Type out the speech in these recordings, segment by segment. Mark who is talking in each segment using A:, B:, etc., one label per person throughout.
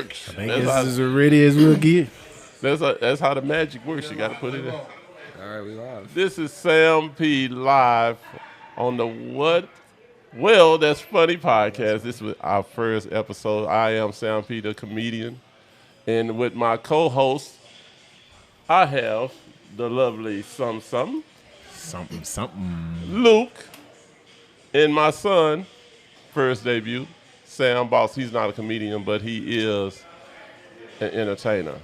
A: works.
B: I think it's as ready as we'll get.
A: That's how the magic works. You got to put it in.
C: All right, we live.
A: This is Sam P live on the What? Well, That's Funny podcast. This was our first episode. I am Sam P, the comedian. And with my co-host, I have the lovely something, Luke, and my son, first debut, Sam Boss. He's not a comedian, but he is an entertainer.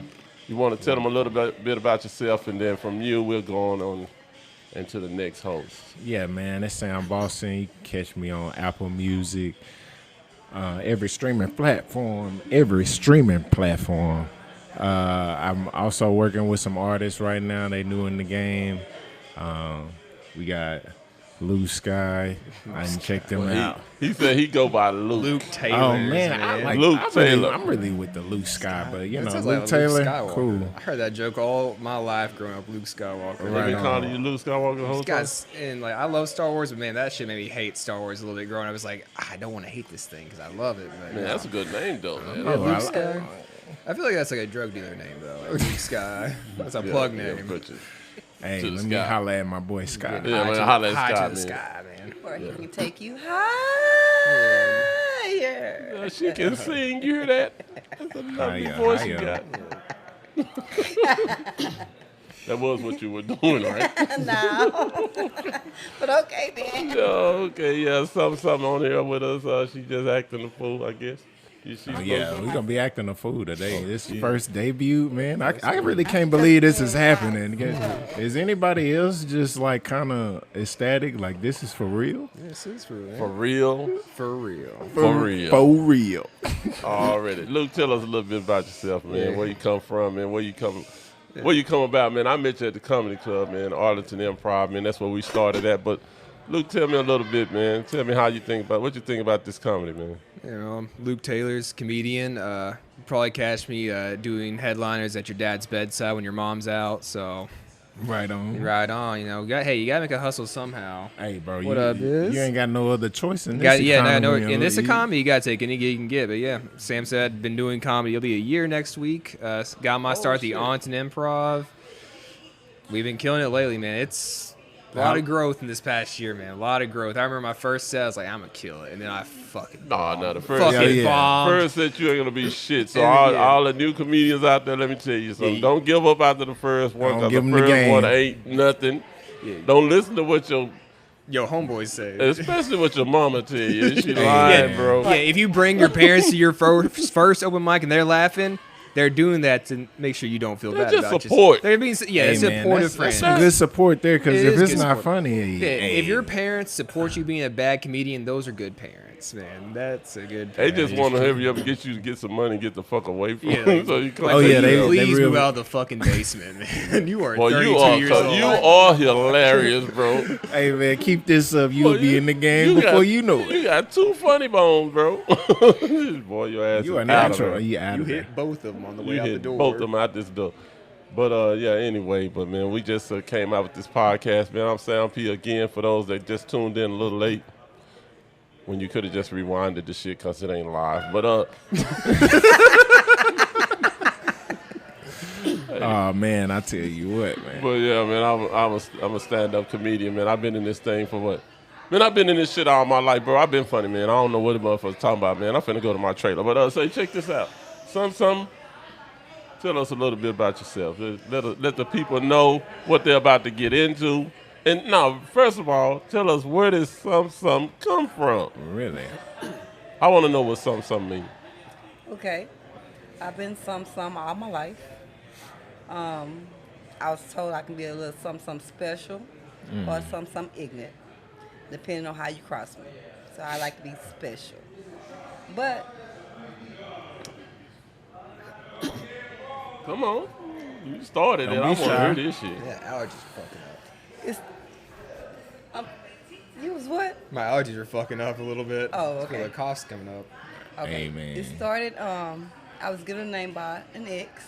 A: You want to tell them a little bit about yourself, and then from you, we'll go on into the next host.
B: Yeah, man, that's Sam Boston. You can catch me on Apple Music, every streaming platform. I'm also working with some artists right now. They new in the game. We got Blue Sky. I didn't check them out.
A: He said he go by Luke.
C: Luke Taylor.
B: Oh man, I like
A: Luke Taylor.
B: I'm really with the Luke Sky, but you know,
C: Sounds
B: Luke
C: like
B: Taylor,
C: Skywalker.
B: cool.
C: I heard that joke all my life growing up. Luke Skywalker.
A: They been calling you Luke Skywalker the whole time?
C: Guys, and like I love Star Wars, but man, that shit made me hate Star Wars a little bit. Growing up, I was like, I don't want to hate this thing because I love it. But,
A: Man, that's a good name though, man.
C: Yeah, Luke Sky. I feel like that's like a drug dealer name though. Like Luke Sky. That's a plug name.
B: Hey,
A: To the
B: let me
A: sky.
B: holler at my boy Sky.
A: Yeah, man, holla at
C: High
A: Sky,
C: to the
A: man.
C: sky, man.
D: Or he can take you higher.
A: She can sing. You hear that? That's a lovely voice you got. That was what you were doing, right?
D: No. But okay then.
A: Okay, yeah, something on here with us. She just acting a fool, I guess.
B: Yeah, we're going to be acting a fool today. This first debut, man. I really can't believe this is happening. Is anybody else just like kind of ecstatic? Like this is for real?
C: This is for real.
A: For real?
C: For real.
A: For real.
B: For real.
A: Already. Luke, tell us a little bit about yourself, man. Where you come from, man. Where you come about, man. I met you at the Comedy Club, man, Arlington Improv, man. That's where we started at. But Luke, tell me a little bit, man. Tell me what you think about this comedy, man.
C: You know, I'm Luke Taylor's comedian. You probably catch me doing headliners at your dad's bedside when your mom's out. So
B: Right on.
C: you know, you gotta make a hustle somehow.
B: Hey, bro,
C: What up, Biz?
B: you ain't got no other choice in this economy.
C: In this economy, you gotta take any gig you can get. But yeah, Sam said, been doing comedy. It'll be a year next week. Got my start at the Arlington Improv. We've been killing it lately, man. It's a lot of growth in this past year, man. A lot of growth. I remember my first set, I was like, I'm gonna kill it, and then I fucking
A: The first
C: bombed.
A: First set you ain't gonna be shit. So all the new comedians out there, let me tell you something. Don't give up after the first one.
B: Don't
A: Because
B: give
A: the
B: 'em the
A: first
B: game.
A: one ain't nothing. Don't listen to what your
C: homeboys say.
A: especially what your mama tell you. She lying, bro.
C: Yeah, if you bring your parents to your first open mic and they're laughing, they're doing that to make sure you don't feel
A: They're
C: bad
A: just
C: about
A: support.
C: yourself. They're being, it's
B: man,
C: supportive
B: that's
C: friends.
B: some good support there, because
C: It
B: if
C: is
B: it's
C: good
B: not
C: support.
B: funny,
C: Yeah,
B: hey,
C: if your parents support you being a bad comedian, those are good parents, man. That's a good
A: They
C: parent.
A: just want to hurry up and get you to get some money and get the fuck away from
C: Yeah,
A: them. So you come
B: Oh, yeah, they
C: Please
B: real-
C: move out of the fucking basement, man. You are
A: Well,
C: 32 years old.
A: you are hilarious, bro.
B: hey man, keep this up. You'll
A: Well,
B: be in the game before you know
A: You
B: it.
A: got two funny bones, bro. Boy, your ass
B: You
A: is
B: are
A: out of
B: natural.
A: there.
B: You out
C: You
B: of there.
C: hit both of them on the way
A: You
C: out the
A: hit
C: door.
A: both of them out this door. But yeah, anyway, but man, we just came out with this podcast, man. I'm Sam P again for those that just tuned in a little late. When you could have just rewinded the shit because it ain't live. But
B: Oh man, I tell you what, man.
A: But yeah, man, I'm a stand-up comedian, man. I've been in this thing for what? Man, I've been in this shit all my life, bro. I've been funny, man. I don't know what the motherfuckers talking about, man. I'm finna go to my trailer. But say, check this out. Tell us a little bit about yourself. Let the people know what they're about to get into. And now, first of all, tell us where does some come from?
B: Really?
A: I want to know what some mean.
D: Okay. I've been some all my life. I was told I can be a little some special or some ignorant, depending on how you cross me. So I like to be special. But
A: Come on. You started it.
B: Don't
A: I
B: be
A: want to
B: shy.
A: hear this shit.
C: Yeah, allergies are fucking up.
D: it's you was what?
C: My allergies are fucking up a little bit.
D: Oh,
C: It's 'cause
D: okay.
C: the cough's coming up.
D: Okay.
B: Hey, man.
D: It started. I was given a name by an ex.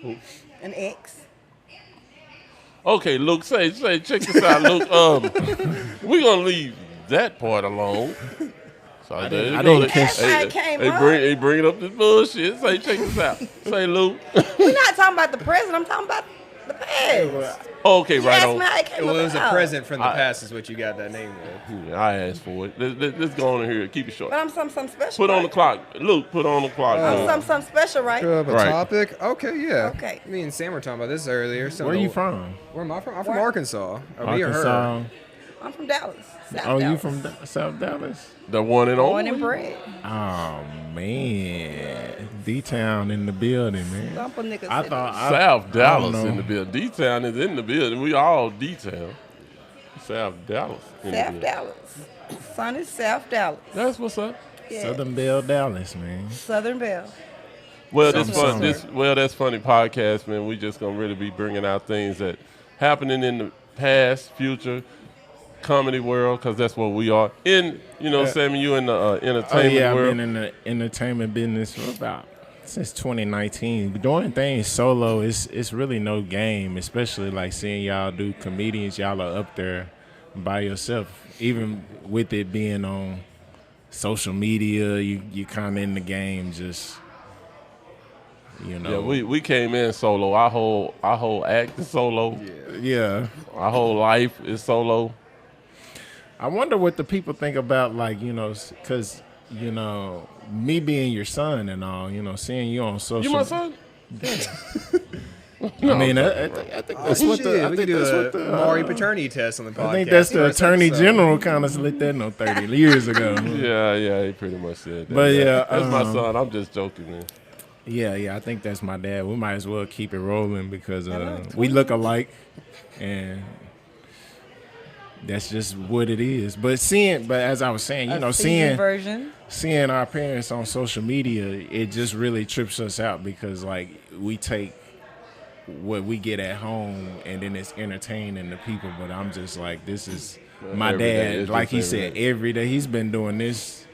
A: Who?
D: An ex.
A: Okay, Luke, say, check this out, Luke. We're gonna leave that part alone. So there you go.
B: didn't catch
D: that. Came up.
A: They bringing up this bullshit. Say, check this out. Say, Lou.
D: We're not talking about the present. I'm talking about the past.
A: Okay,
D: You
A: right
D: asked
A: on.
D: me how it came
C: Well, it was a
D: about.
C: present from the past, is what you got that name with.
A: Yeah, I asked for it. Let's go on in here. Keep it short.
D: But I'm something special.
A: Put on
D: right?
A: the clock. Luke, put on the clock.
D: I'm
A: man.
D: something special, right?
C: A
A: Right.
C: topic? Okay, yeah.
D: Okay.
C: Me and Sam were talking about this earlier.
B: Where you from?
C: Where am I from? I'm from
D: Where?
C: Arkansas. Or me or her.
B: Arkansas.
D: I'm from Dallas. South
B: Oh, you
D: Dallas.
B: from South Dallas?
A: The one and
D: Born
A: only.
D: and bred.
B: Oh man, D-Town in the building, man.
D: Dump a nigga.
B: I
D: city.
B: thought
A: South
B: I
A: Dallas
B: don't know.
A: in the building. D-Town is in the building. We all D-Town. South Dallas in the
D: South
A: building.
D: Dallas. Son is South Dallas.
A: That's what's up.
D: Yeah.
B: Southern Belle, Dallas, man.
D: Southern Belle.
A: Well,
B: Something.
A: that's funny podcast, man. We just gonna really be bringing out things that happening in the past, future, comedy world, because that's what we are. In Sammy, you in the entertainment
B: Oh yeah, I've
A: world.
B: been in the entertainment business for about since 2019. Doing things solo, it's really no game, especially like seeing y'all do comedians. Y'all are up there by yourself, even with it being on social media. You kind of in the game, just
A: Yeah, we came in solo. Our whole act is solo.
B: yeah.
A: Our whole life is solo.
B: I wonder what the people think about, like, because, me being your son and all, seeing you on social.
A: You my son?
B: I mean, I think that's what the. I
C: we
B: think
C: could do
B: that's
C: a
B: what the.
C: Maury paternity test on the podcast.
B: I think that's the
C: First
B: attorney
C: episode.
B: general kind of slid that 30 years ago.
A: Yeah, he pretty much said that.
B: But yeah,
A: that's my son. I'm just joking, man.
B: Yeah, I think that's my dad. We might as well keep it rolling because we look alike, and that's just what it is. But as I was saying,
D: Seasoned version.
B: seeing our parents on social media, it just really trips us out because like we take what we get at home and then it's entertaining the people. But I'm just like, this is my
A: Every day.
B: dad.
A: It's
B: Like
A: just
B: he
A: every
B: said,
A: day.
B: every day. He's been doing this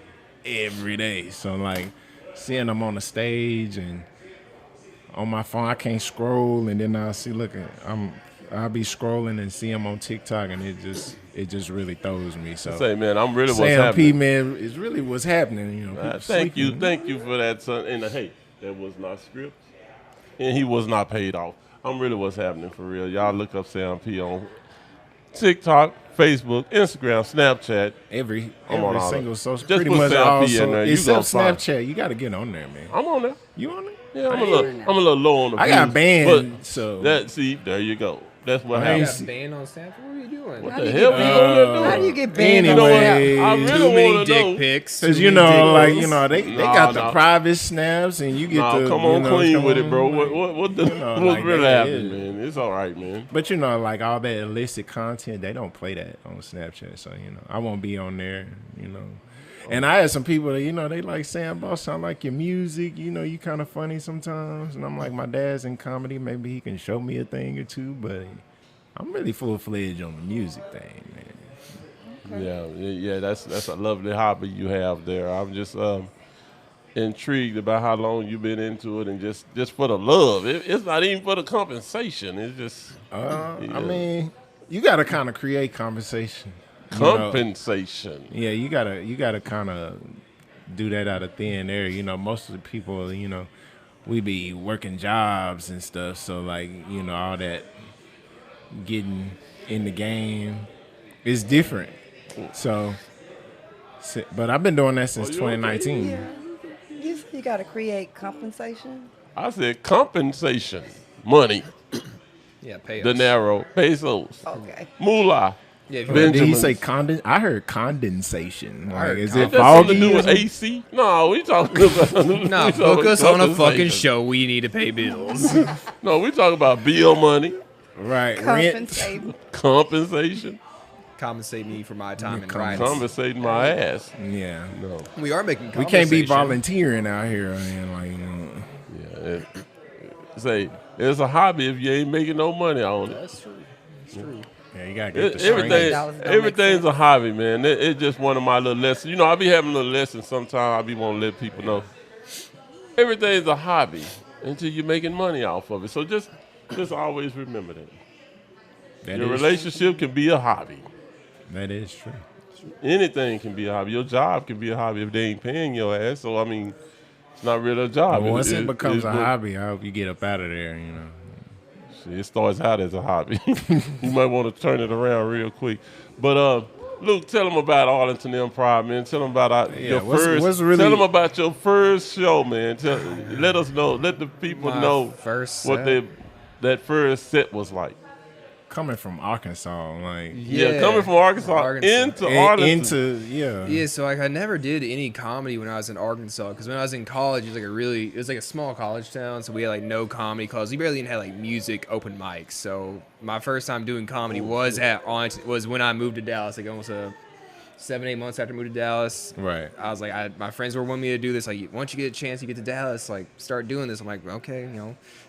B: every day. So like seeing him on the stage and on my phone, I can't scroll, and then I'll be scrolling and see him on TikTok, and it just really throws me. So
A: Say, man, I'm really what's
B: Sam P,
A: happening.
B: man, is really what's happening. People
A: Thank
B: sleeping.
A: you for that, son. And hey, that was not script, and he was not paid off. I'm really what's happening for real. Y'all look up Sam P on TikTok, Facebook, Instagram, Snapchat.
B: Every
A: I'm on all
B: single
A: of it.
B: social,
A: Just
B: pretty
A: put
B: much
A: Sam
B: all
A: P in there. You
B: except
A: gonna find-
B: Snapchat. You got to get on there, man.
A: I'm on there.
B: You on there?
A: Yeah, I'm a little low on the
B: I got
A: views,
B: banned,
A: but
B: so
A: there you go. That's what
B: I ain't
A: happens.
C: You got banned on Stanford? What are you doing?
A: What
D: How
A: the
D: do you
A: hell
D: get
A: we on there doing?
D: How do you get banned?
A: You know what?
B: Anyway,
A: I
C: Too
A: really
C: many
A: want to
C: dick
A: know.
C: pics.
B: because
C: too many dick pics.
B: they
A: Nah,
B: got the
A: nah.
B: private snaps, and you get
A: Nah,
B: the
A: come on, clean with it, bro.
B: like-
A: What the
B: You know,
A: what's
B: like
A: really
B: that
A: happening,
B: is.
A: man? It's all right, man.
B: But like all that illicit content, they don't play that on Snapchat. So I won't be on there. And I had some people that they like saying, "Boss, sound like your music. You kind of funny sometimes." And I'm like, my dad's in comedy. Maybe he can show me a thing or two. But I'm really full fledged on the music thing, man.
A: Yeah. That's a lovely hobby you have there. I'm just intrigued about how long you've been into it, and just for the love. It's not even for the compensation. It's just
B: I mean, you got to kind of create conversation.
A: compensation.
B: Yeah, you gotta kind of do that out of thin air. Most of the people, we be working jobs and stuff. So like, all that getting in the game is different. So, but I've been doing that since
A: you okay?
B: 2019.
D: Yeah. You got to create compensation.
A: I said compensation, money,
C: Yeah, pay us.
A: dinero, pesos,
D: Okay.
A: moolah.
C: Yeah, if you
B: Did he
A: Benjamins.
B: say I heard condensation.
C: I heard
B: Is it
A: That's something
B: foggy?
A: to do
B: or
A: with
B: something?
A: AC? No, we talking about
C: Nah,
A: we talking
C: book us on a fucking
A: compensation.
C: show. We need to pay bills.
A: No, we talking about bill money,
B: Right, rent.
D: Compensate.
A: compensation,
C: Compensate me for my time and rights.
A: compensating my ass.
B: Yeah,
A: No,
C: We are making
B: we can't be
C: compensation.
B: volunteering out here. Man,
A: yeah. Say it's a hobby if you ain't making no money on it.
C: That's true. That's true.
B: Yeah, you gotta get the strings.
A: Everything,
D: $dollars don't make
A: everything's
D: sense.
A: a hobby, man. It's just one of my little lessons. I be having little lessons sometimes. I be want to let people know everything's a hobby until you're making money off of it. So just always remember that.
B: That
A: Your
B: is-
A: relationship can be a hobby.
B: That is true.
A: anything can be a hobby. Your job can be a hobby if they ain't paying your ass. So I mean, it's not really a job.
B: But once it becomes a hobby, I hope you get up out of there.
A: It starts out as a hobby. You might want to turn it around real quick. But Luke, tell them about Arlington Improv, man. Tell them about your first. Tell them about your first show, man. Let us know. Let the people know what that first set was like.
B: Coming from Arkansas,
A: coming from Arkansas. Into Arlington.
C: Yeah, so I never did any comedy when I was in Arkansas, because when I was in college, it was like a small college town, so we had no comedy clubs. We barely even had music open mics. So my first time doing comedy was when I moved to Dallas, almost 7-8 months after I moved to Dallas.
B: Right.
C: I was my friends were wanting me to do this. Once you get a chance, you get to Dallas, start doing this. I'm like, okay,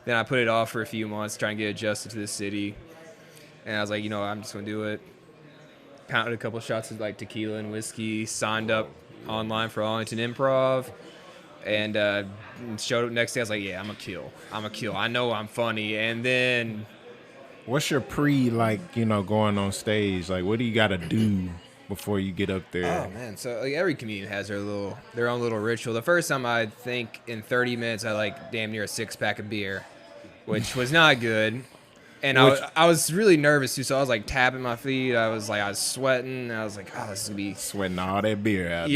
C: Then I put it off for a few months, trying to get adjusted to the city. And I was like, I'm just going to do it. Pounded a couple shots of tequila and whiskey, signed up online for Arlington Improv, and showed up next day. I was like, yeah, I'm a kill. I know I'm funny. And then...
B: What's your going on stage? What do you got to do before you get up there?
C: Oh, man. So every comedian has their own little ritual. The first time, I think in 30 minutes, I damn near a 6-pack of beer, which was not good. And I was really nervous too, so I was tapping my feet. I was sweating. I was like, oh, this is gonna be
B: sweating all that beer out.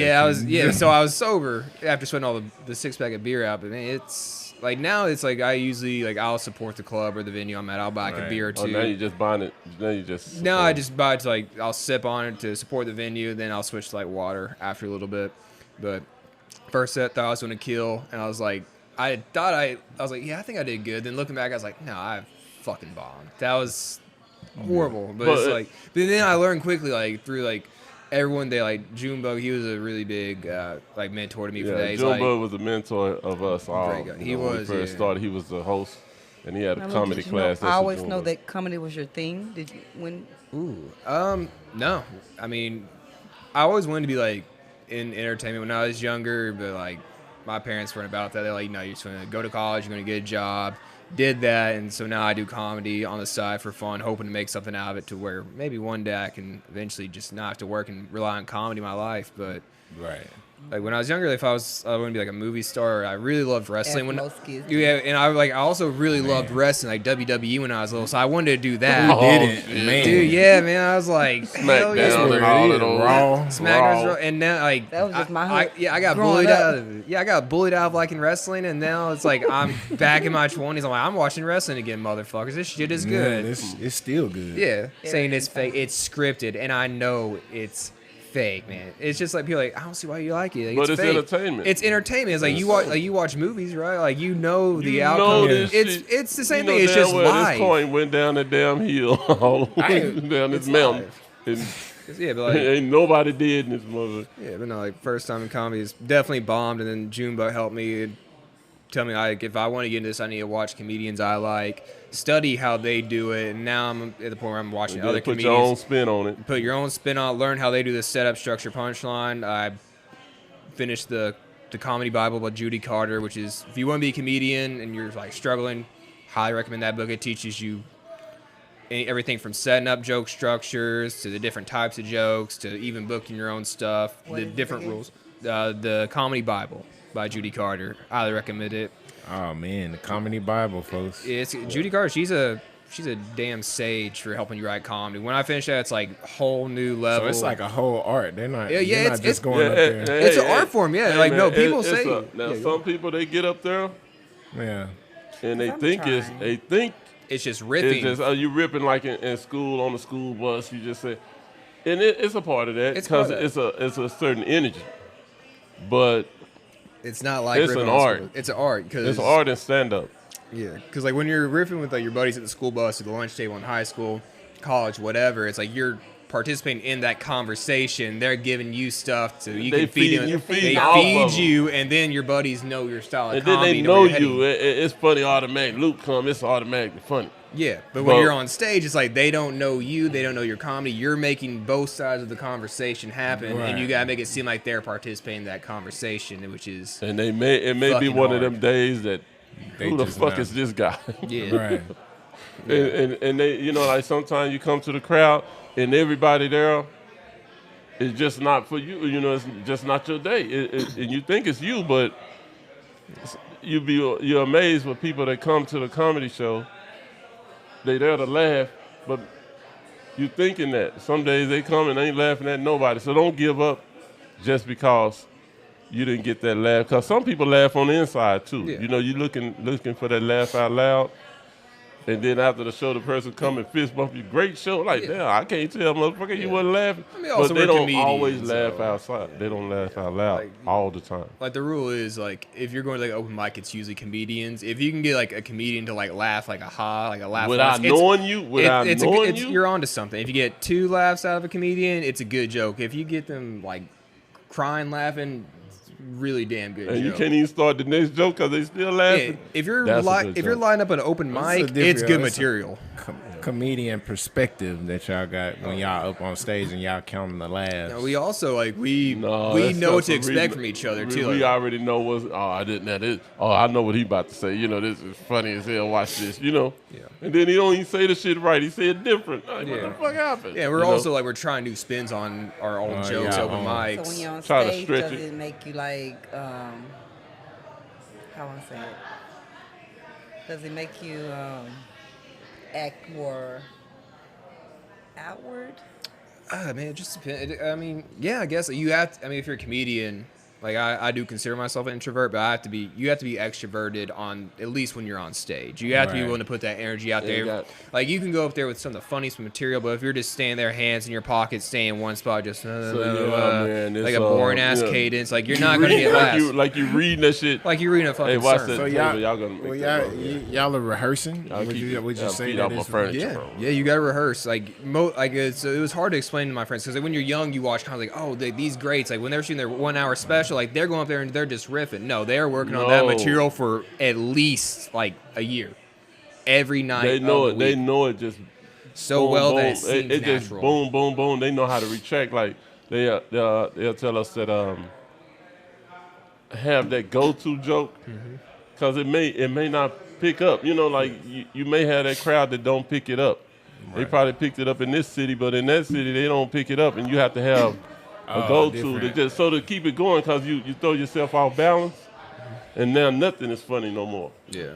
C: So I was sober after sweating all the 6-pack of beer out. But man, it's now it's I usually I'll support the club or the venue I'm at. I'll buy a beer or two.
A: Oh, now you just buying it. Now you just.
C: No, I just buy it to I'll sip on it to support the venue. Then I'll switch to water after a little bit. But first set, thought I was gonna kill, and I was I was like, yeah, I think I did good. Then looking back, I was like, no, I've fucking bombed. That was horrible. But it's but then I learned quickly through everyone there, Junebug, he was a really big mentor to me for that.
A: Junebug was a mentor of us all.
C: He was.
A: When we first started, he was the host, and he had a comedy class.
D: I always know that comedy was your thing. Did you
C: no. I mean, I always wanted to be in entertainment when I was younger, but my parents weren't about that. They're like, no, you're just gonna go to college, you're gonna get a job. Did that, and so now I do comedy on the side for fun, hoping to make something out of it to where maybe one day I can eventually just not have to work and rely on comedy my life. But when I was younger, I want to be a movie star. I really loved wrestling. And I also really loved wrestling, WWE when I was little. So I wanted to do that.
B: Who didn't, man?
C: Dude, yeah, man. I was
A: SmackDown, Raw,
C: SmackDown, and now
D: that was just my hood.
C: I got bullied out of. I got bullied out of liking wrestling, and now it's I'm back in my 20s. I'm watching wrestling again, motherfuckers. This shit is good.
B: It's still good.
C: Yeah, saying it's fake, it's scripted, and I know it's fake, man. It's just people I don't see why you like it.
A: But
C: it's
A: fake.
C: Entertainment. It's entertainment. It's you watch momovies, right? The outcome. It's the same thing. It's just live.
A: This coin went down the damn hill, all the way down this mountain. But ain't nobody dead in this mother.
C: Yeah, but no, first time in comedy is definitely bombed, and then Junebug helped me. Tell me if I want to get into this, I need to watch comedians I like, study how they do it, and now I'm at the point where I'm watching other comedians.
A: Put your own spin on it.
C: Put your own spin on it, learn how they do the setup, structure, punchline. I finished the Comedy Bible by Judy Carter, which is, if you want to be a comedian and you're struggling, highly recommend that book. It teaches you everything from setting up joke structures to the different types of jokes to even booking your own stuff, the different rules. The Comedy Bible by Judy Carter. Highly recommend it.
B: Oh man, the Comedy Bible, folks.
C: It's Judy Carter. She's a damn sage for helping you write comedy. When I finish that, it's whole new level.
B: So it's a whole art. They're not just going up there.
C: It's an art form, yeah.
A: Man,
C: people say
A: some people they get up there, and they think
C: it's just ripping.
A: It's just you ripping in school on the school bus. You just say, and it's a part of that because it's a certain energy, but.
C: It's not like
A: it's an art.
C: It's an art because
A: it's art and stand up.
C: Yeah, because when you're riffing with your buddies at the school bus, at the lunch table in high school, college, whatever, it's you're participating in that conversation. They're giving you stuff to you can feed them. They feed you, and then your buddies know your style of comedy.
A: And then they know you. It's funny automatic. Luke come, it's automatically funny.
C: Yeah, but when you're on stage, it's they don't know you, they don't know your comedy. You're making both sides of the conversation happen, and you gotta make it seem like they're participating in that conversation, which is.
A: And it may be one of them days that who the fuck
B: know.
A: Is this guy?
C: Yeah,
B: right.
A: And they, sometimes you come to the crowd and everybody there, it's just not for you. You know, it's just not your day. And you think it's you, but you're amazed with people that come to the comedy show. They there to laugh, but you thinking that some days they come and ain't laughing at nobody. So don't give up just because you didn't get that laugh. Because some people laugh on the inside too.
C: Yeah.
A: You know, you looking for that laugh out loud. And then after the show, the person come and fist bump you. Great show. Like, damn, I can't tell, motherfucker, you wasn't laughing.
C: I mean, also
A: but they
C: we're
A: don't always
C: comedians,
A: laugh
C: so-
A: outside. They don't laugh out loud
C: Like,
A: all the time.
C: Like the rule is like if you're going to like open mic, it's usually comedians. If you can get like a comedian to like laugh like a laugh
A: Without
C: once, it's-
A: knowing you, without
C: it's
A: knowing you,
C: you're onto something. If you get 2 laughs out of a comedian, it's a good joke. If you get them like crying, laughing, it's really damn good.
A: and you
C: joke.
A: can't even start the next joke because they still
C: Yeah,
A: laughing.
C: if you're
A: That's a good
C: if you're
A: joke.
C: lining up an open
B: This is a
C: mic, it's good
B: different-
C: material.
B: Comedian perspective that y'all got when y'all up on stage and y'all counting the laughs.
C: Now, we also like we
A: No,
C: we
A: that's
C: know what to
A: stuff for
C: expect
A: reading-
C: from each other
A: we,
C: too.
A: We
C: like-
A: already know what's. Oh, I didn't. That is. Oh, I know what he about to say. You know, this is funny as hell. Watch this. You know.
C: Yeah.
A: And then he don't even say the shit right. He said different. Like,
C: Yeah.
A: What the fuck happened?
C: Yeah, we're
A: You know?
C: also like we're trying new spins on our own jokes,
B: yeah,
C: open mics.
D: So when you're on
A: Try to
D: stage,
A: stretch
D: does
A: it.
D: it make you like, how I say it? Does it make you act more outward?
C: Man, it just depends. I mean, yeah, I guess you have to, I mean, if you're a comedian, like I do consider myself an introvert, but you have to be extroverted on at least when you're on stage. You have to be
B: Right.
C: willing to put that energy out
A: Yeah, you
C: there.
A: got-
C: Like you can go up there with some of the funniest material, but if you're just standing there, hands in your pockets, staying in one spot, just
A: yeah, man,
C: like
A: it's,
C: a boring ass
A: yeah.
C: cadence, like you're not gonna get laughs.
A: like you reading that shit.
C: Like you're reading a fucking
A: Hey, watch
C: sermon.
A: that.
B: So
A: Y'all
B: y'all,
A: gonna make
B: well,
A: that
B: y'all,
A: wrong.
B: y'all are rehearsing.
A: I'll
B: Would
A: keep-
B: you
A: I'll
B: say
A: feed
B: that
A: off my
B: is-
A: furniture.
C: Yeah,
A: bro.
C: yeah, you gotta rehearse. Like, it was hard to explain to my friends because when you're young, you watch kind of like, oh, these greats. Like when they're shooting their 1 hour special, like they're going up there and they're just riffing. No, they're working on that
A: No.
C: material for at least like a year, every night.
A: They know
C: of
A: it.
C: the
A: They
C: week.
A: know it. Just
C: so
A: boom,
C: well
A: boom.
C: that it seems
A: it just
C: natural.
A: boom, boom, boom. They know how to retract. Like they'll tell us that have that go-to joke because it may not pick up. You know, like you may have that crowd that don't pick it up. They probably picked it up in this city, but in that city they don't pick it up, and you have to have a go-to to
B: different.
A: just so to keep it going because you throw yourself off balance, and now nothing is funny no more.
C: Yeah.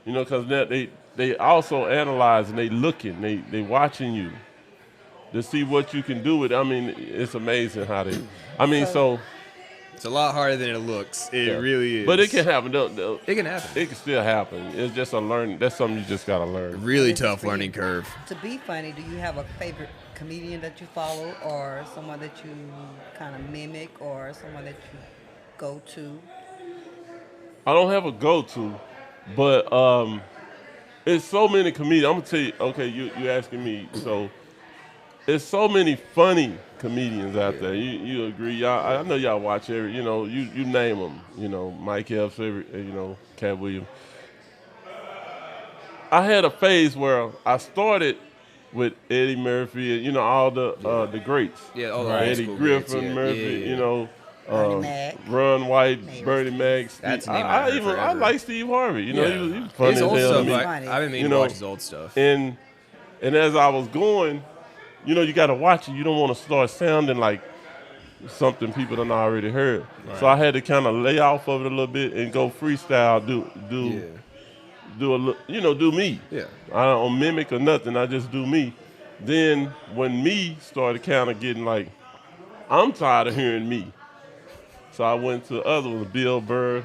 A: You know, because now they also analyze and they looking, they watching you to see what you can do with it. I mean, it's amazing how they. I mean, so
C: It's a lot harder than it looks. It
A: yeah.
C: really is.
A: But it can happen.
C: It can happen.
A: It can still happen. It's just a learning. That's something you just gotta learn.
C: Really
D: This is
C: tough
D: for you.
C: learning curve.
D: To be funny, do you have a favorite comedian that you follow or someone that you kind of mimic or someone that you go to?
A: I don't have a go-to, but it's so many comedians. I'm gonna tell you. Okay, you asking me. So it's so many funny comedians out there. You agree? Y'all, I know y'all watch every. You know, you name them. You know, Mike Epps, Cat Williams. I had a phase where I started with Eddie Murphy and all the greats.
C: Yeah, all the
B: Right.
C: old
A: Eddie
C: school
A: Griffin,
C: greats, yeah.
A: Murphy,
C: Yeah.
D: Bernie Mac.
A: Ron White,
D: Name
A: Bernie Mac.
C: That's a name
A: I
C: I've heard
A: even I
C: forever.
A: like Steve Harvey. You know,
C: Yeah.
A: he was funny
C: His
A: as
C: old
A: hell to
C: stuff,
A: me.
D: Funny.
C: I've been meaning
A: You
C: to
A: know,
C: watch his old stuff.
A: And as I was going, you got to watch it. You don't want to start sounding like something people done already heard. So I had to kind of lay off of it a little bit and go freestyle. Do me.
C: Yeah.
A: I don't mimic or nothing. I just do me. Then when me started kind of getting like, I'm tired of hearing me. So I went to other ones, Bill Burr.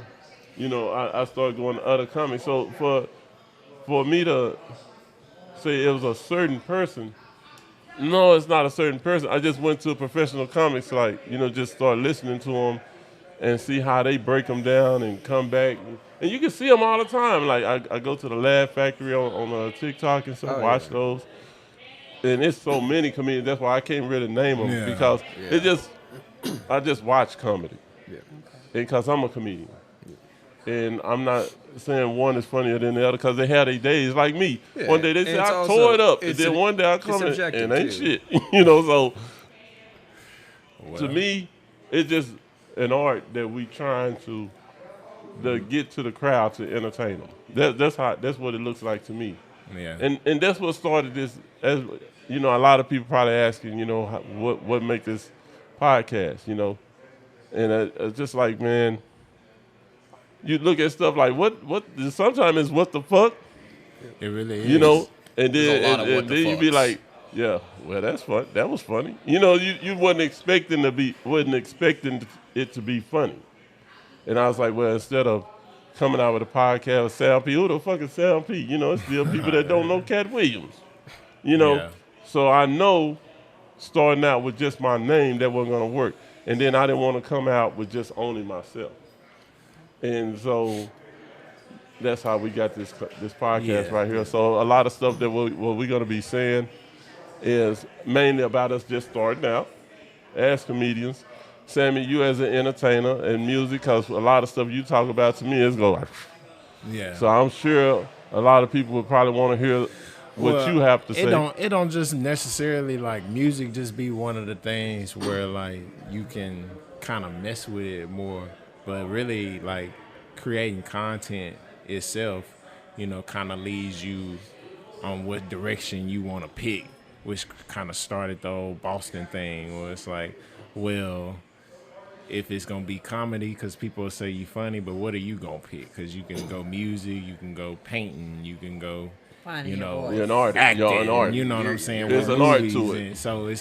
A: I started going to other comics. So for me to say it was a certain person, no, it's not a certain person. I just went to a professional comics, just start listening to them and see how they break them down and come back. And you can see them all the time. Like I go to the Laugh Factory on TikTok and stuff, watch those. And it's so many comedians. That's why I can't really name them
B: Yeah.
A: because I just watch comedy.
C: Yeah.
A: Because I'm a comedian. And I'm not saying one is funnier than the other because they have their days like me.
C: Yeah.
A: One day they
C: And
A: say
C: it's
A: I
C: also-
A: tore it up, and
C: it's
A: then
C: sub-
A: one day I
C: it's
A: come in
C: subjective,
A: and ain't
C: too.
A: shit. So
B: Well,
A: to me, it's just an art that we trying to get to the crowd to entertain them. That's what it looks like to me.
B: yeah.
A: And that's what started this. As a lot of people probably asking, what make this podcast, you know. And it's just like, man, you look at stuff like what sometimes it's what the fuck,
B: It really is.
A: you know, and
C: There's a lot
A: then
C: of what the
A: you be
C: fucks.
A: like, yeah, well that's fun, that was funny, you know, you wasn't expecting it to be funny, and I was like, well, instead of coming out with a podcast with Sam P, who the fuck is Sam P? You know, it's still people that don't know Cat Williams, you know,
B: Yeah.
A: so I know starting out with just my name that wasn't gonna work, and then I didn't want to come out with just owning myself. And so that's how we got this podcast
B: Yeah.
A: right here. So a lot of stuff that what we're going to be saying is mainly about us just starting out as comedians. Sammy, you as an entertainer and music, because a lot of stuff you talk about to me is going.
B: Yeah.
A: So I'm sure a lot of people would probably want to hear what
B: Well,
A: you have to say.
B: It don't just necessarily like music just be one of the things where like you can kind of mess with it more, but really like creating content itself, you know, kind of leads you on what direction you want to pick, which kind of started the whole Boston thing where it's like, well, if it's gonna be comedy, because people will say you funny, but what are you gonna pick? Because you can go music, you can go painting, you can go,
D: Finding
B: you
D: your
B: know,
D: voice.
A: You're an artist.
B: acting.
A: You're an artist.
B: You know what I'm saying?
A: There's
B: with
A: an art
B: movies,
A: to it.
B: and so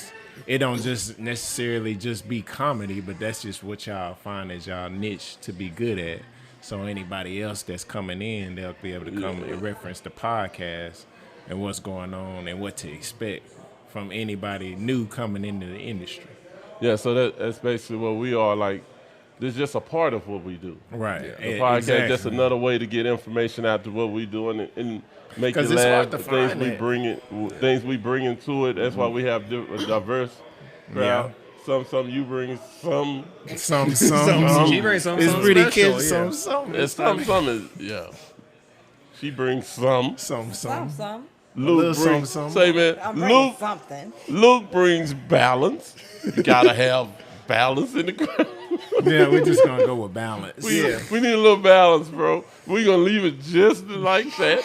B: it don't just necessarily just be comedy, but that's just what y'all find as y'all niche to be good at. So anybody else that's coming in, they'll be able to come and reference the podcast and what's going on and what to expect from anybody new coming into the industry.
A: Yeah, so that's basically what we are. Like, this is just a part of what we do.
B: Right.
A: The podcast just another way to get information out to what we doing and make you
B: 'Cause it's
A: laugh.
B: hard to
A: The things
B: find
A: we
B: that.
A: bring into it. That's why we have a diverse crowd. Some you bring some.
B: Some.
C: She brings some
B: It's pretty
C: special,
B: kids.
C: yeah.
B: Some.
A: It's some is yeah. She brings some.
D: Some.
A: Luke
B: little
A: brings
B: some.
A: say man.
D: I'm bringing
A: Luke
D: something.
A: Luke brings balance. You gotta have balance in the crowd.
B: Yeah, we're just gonna go with balance.
A: We need a little balance, bro. We're gonna leave it just like that.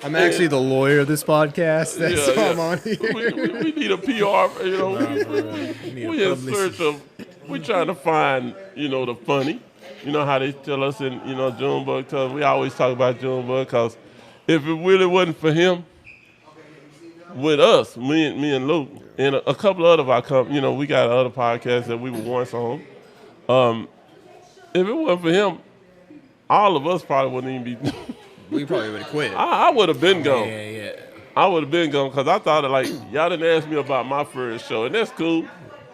C: I'm actually the lawyer of this podcast. That's why I'm on here.
A: We need a PR, you know. We in search of, we trying to find, you know, the funny. You know how they tell us in, you know, Junebug, because we always talk about Junebug, because if it really wasn't for him, with us, me and Luke, and a couple of other you know, we got other podcasts that we were once on. If it wasn't for him, all of us probably wouldn't even be.
C: We probably would have quit.
A: I would have been gone.
B: Yeah.
A: I would have been gone because I thought it like y'all didn't ask me about my first show, and that's cool.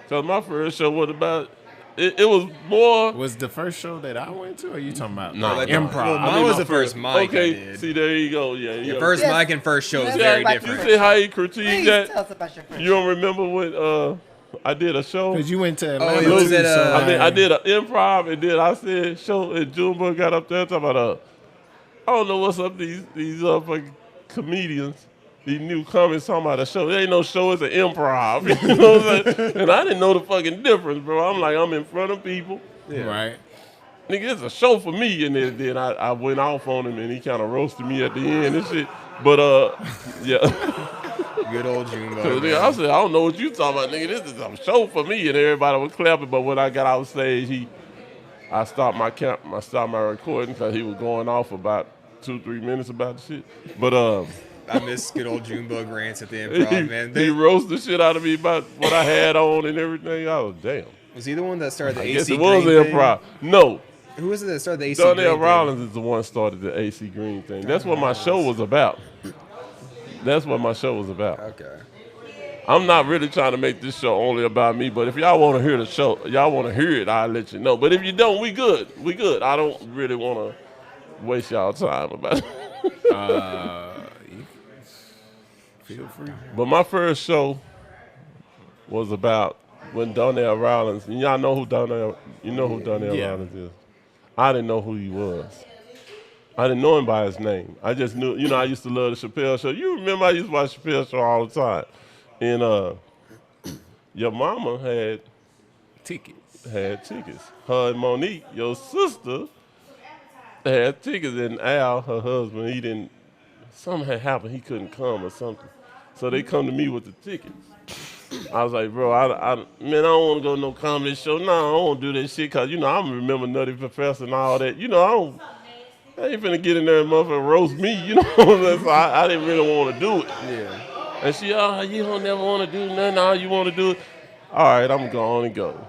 A: Because my first show was about it was more.
B: Was the first show that I went to, or are you talking about
A: No,
C: Like,
B: improv?
C: well,
A: I
C: mine
A: mean,
C: was
A: my
C: the first mic I
A: Okay,
C: did.
A: see there you go. Yeah,
C: Your
A: yeah.
C: first
D: Yes.
C: mic and first show is
D: Yes,
C: very
D: everybody-
A: You
C: different.
A: see how he critiqued
D: Please
A: that?
D: tell us about your first.
A: You don't remember when I did a show?
B: Because you went to
C: Oh,
B: Atlanta.
C: it was
B: too,
C: at,
B: so
A: I did an improv, and then I said show, and Junebug got up there talking about I don't know what's up these fucking comedians, these new comics talking about a show. There ain't no show, it's an improv. You know what I'm saying? And I didn't know the fucking difference, bro. I'm like, I'm in front of people.
B: right.
A: Nigga, it's a show for me. And then I went off on him, and he kind of roasted me at the end and shit. But, yeah.
C: Good old June.
A: So, nigga, I said, I don't know what you talking about, nigga. This is a show for me. And everybody was clapping. But when I got off stage, I stopped my recording because he was going off about 2-3 minutes about the shit. But
C: I miss good old Junebug rants at the improv, man.
A: he roasted the shit out of me about what I had on and everything. I was damn.
C: Was he the one that started the
A: I
C: AC
A: guess it
C: Green
A: was an
C: thing?
A: improv. No,
C: Who was it that started the AC
A: Donnell
C: Green
A: Rollins is the one that started the AC Green thing. That's what my show was about. That's what my show was about.
C: thing? Okay.
A: I'm not really trying to make this show only about me, but if y'all want to hear the show, y'all want to hear it, I'll let you know. But if you don't, we good. We good. I don't really want to waste y'all time about it.
B: Feel free.
A: But my first show was about when Donnell Rollins, and y'all know who Donnell Rollins is. I didn't know who he was. I didn't know him by his name. I just knew, you know, I used to love the Chappelle Show. You remember I used to watch Chappelle Show all the time. And your mama had
B: Tickets.
A: Her and Monique, your sister, had tickets. And Al, her husband, something had happened. He couldn't come or something. So they come to me with the tickets. I was like, bro, man, I don't want to go to no comedy show. No, I don't want to do that shit because, you know, I remember Nutty Professor and all that. You know, I ain't finna get in there and motherfucker roast me, you know. So I didn't really want to do it.
C: Yeah.
A: And she, you don't never want to do nothing. All you want to do it. All right, I'm going to go.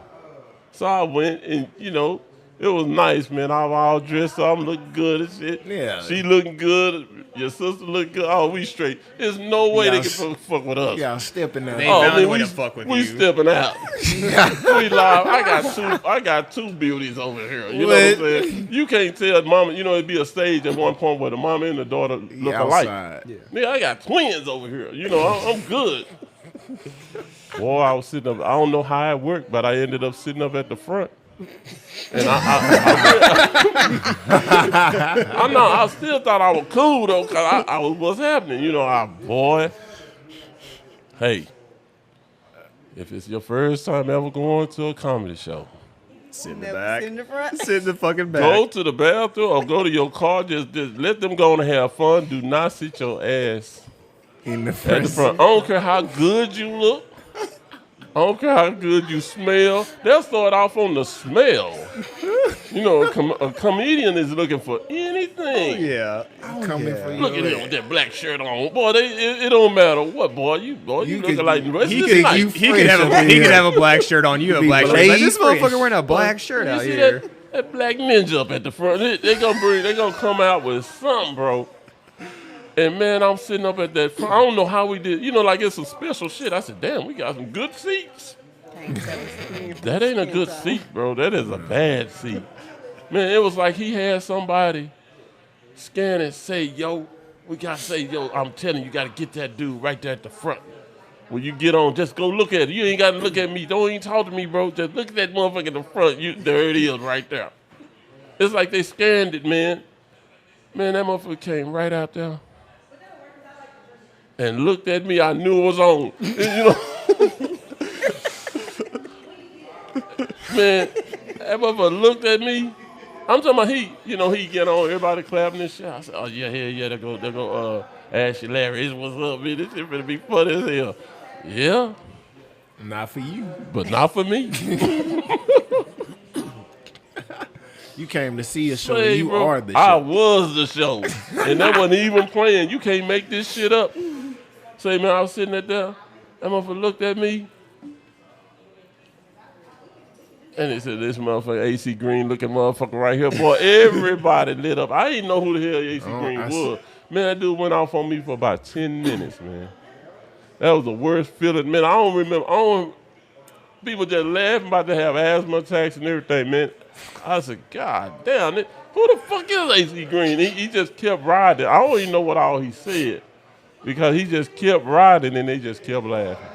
A: So I went and, you know, it was nice, man. I'm all dressed up. I'm looking good and shit.
B: Yeah.
A: She looking good. Your sister look good. Oh, we straight. There's no way they can fuck with us.
B: Y'all stepping out.
C: They found a way to fuck with
A: we
C: you.
A: stepping out. We live. I got two beauties over here. You know what I'm saying? You can't tell mama. You know, it'd be a stage at one point where the mama and the daughter look alike.
B: Yeah.
A: Nigga, I got twins over here. You know, I'm good. Boy, I was sitting up. I don't know how it worked, but I ended up sitting up at the front. And I still thought I was cool though, cause I was what's happening. You know, boy. Hey, if it's your first time ever going to a comedy show,
C: Sit in the
D: Never
C: back.
D: sit in the front.
C: Sit in the fucking back.
A: go to the bathroom or go to your car. Just let them go and have fun. Do not sit your ass
B: In the
A: at the
B: front.
A: front. I don't care how good you look. I don't care how good you smell. They'll start off on the smell. You know, a comedian is looking for anything.
C: Yeah.
B: Coming for you.
A: Look at him with that black shirt on. Boy, it don't matter what, boy. You looking
B: could-
A: like
C: He
A: this night.
C: could have a black shirt on. You a
B: Be
C: black shirt. Like, this
B: blaze
C: motherfucker
B: fresh.
C: wearing a black shirt
A: You
C: out
A: see
C: here.
A: that black ninja up at the front. They gonna come out with something, bro. And man, I'm sitting up at that front. I don't know how we did. You know, like it's some special shit. I said, damn, we got some good seats. That ain't a good seat, bro. That is a bad seat. Man, it was like he had somebody scan and say, yo, we gotta say, yo, I'm telling you, you gotta get that dude right there at the front. When you get on, just go look at it. You ain't gotta look at me. Don't even talk to me, bro. Just look at that motherfucker in the front. There it is right there. It's like they scanned it, man. Man, that motherfucker came right out there and looked at me. I knew it was on. You know? Man, that motherfucker looked at me. I'm talking about he get on, everybody clapping and shit. I said, oh yeah, there go Ashley Larry. What's up, man? This shit finna be funny as hell. Yeah,
B: Not for you.
A: but not for me.
B: You came to see a show.
A: Say,
B: You
A: bro,
B: are the show.
A: I was the show. And that wasn't even playing. You can't make this shit up. Say, man, I was sitting there. That motherfucker looked at me. And they said, this motherfucker, AC Green looking motherfucker right here. Boy, everybody lit up. I didn't know who the hell AC Green was. Man, that dude went off on me for about 10 minutes, man. That was the worst feeling. Man, I don't remember. People just laughing about to have asthma attacks and everything, man. I said, God damn, who the fuck is AC Green? He just kept riding. I don't even know what all he said because he just kept riding and they just kept laughing.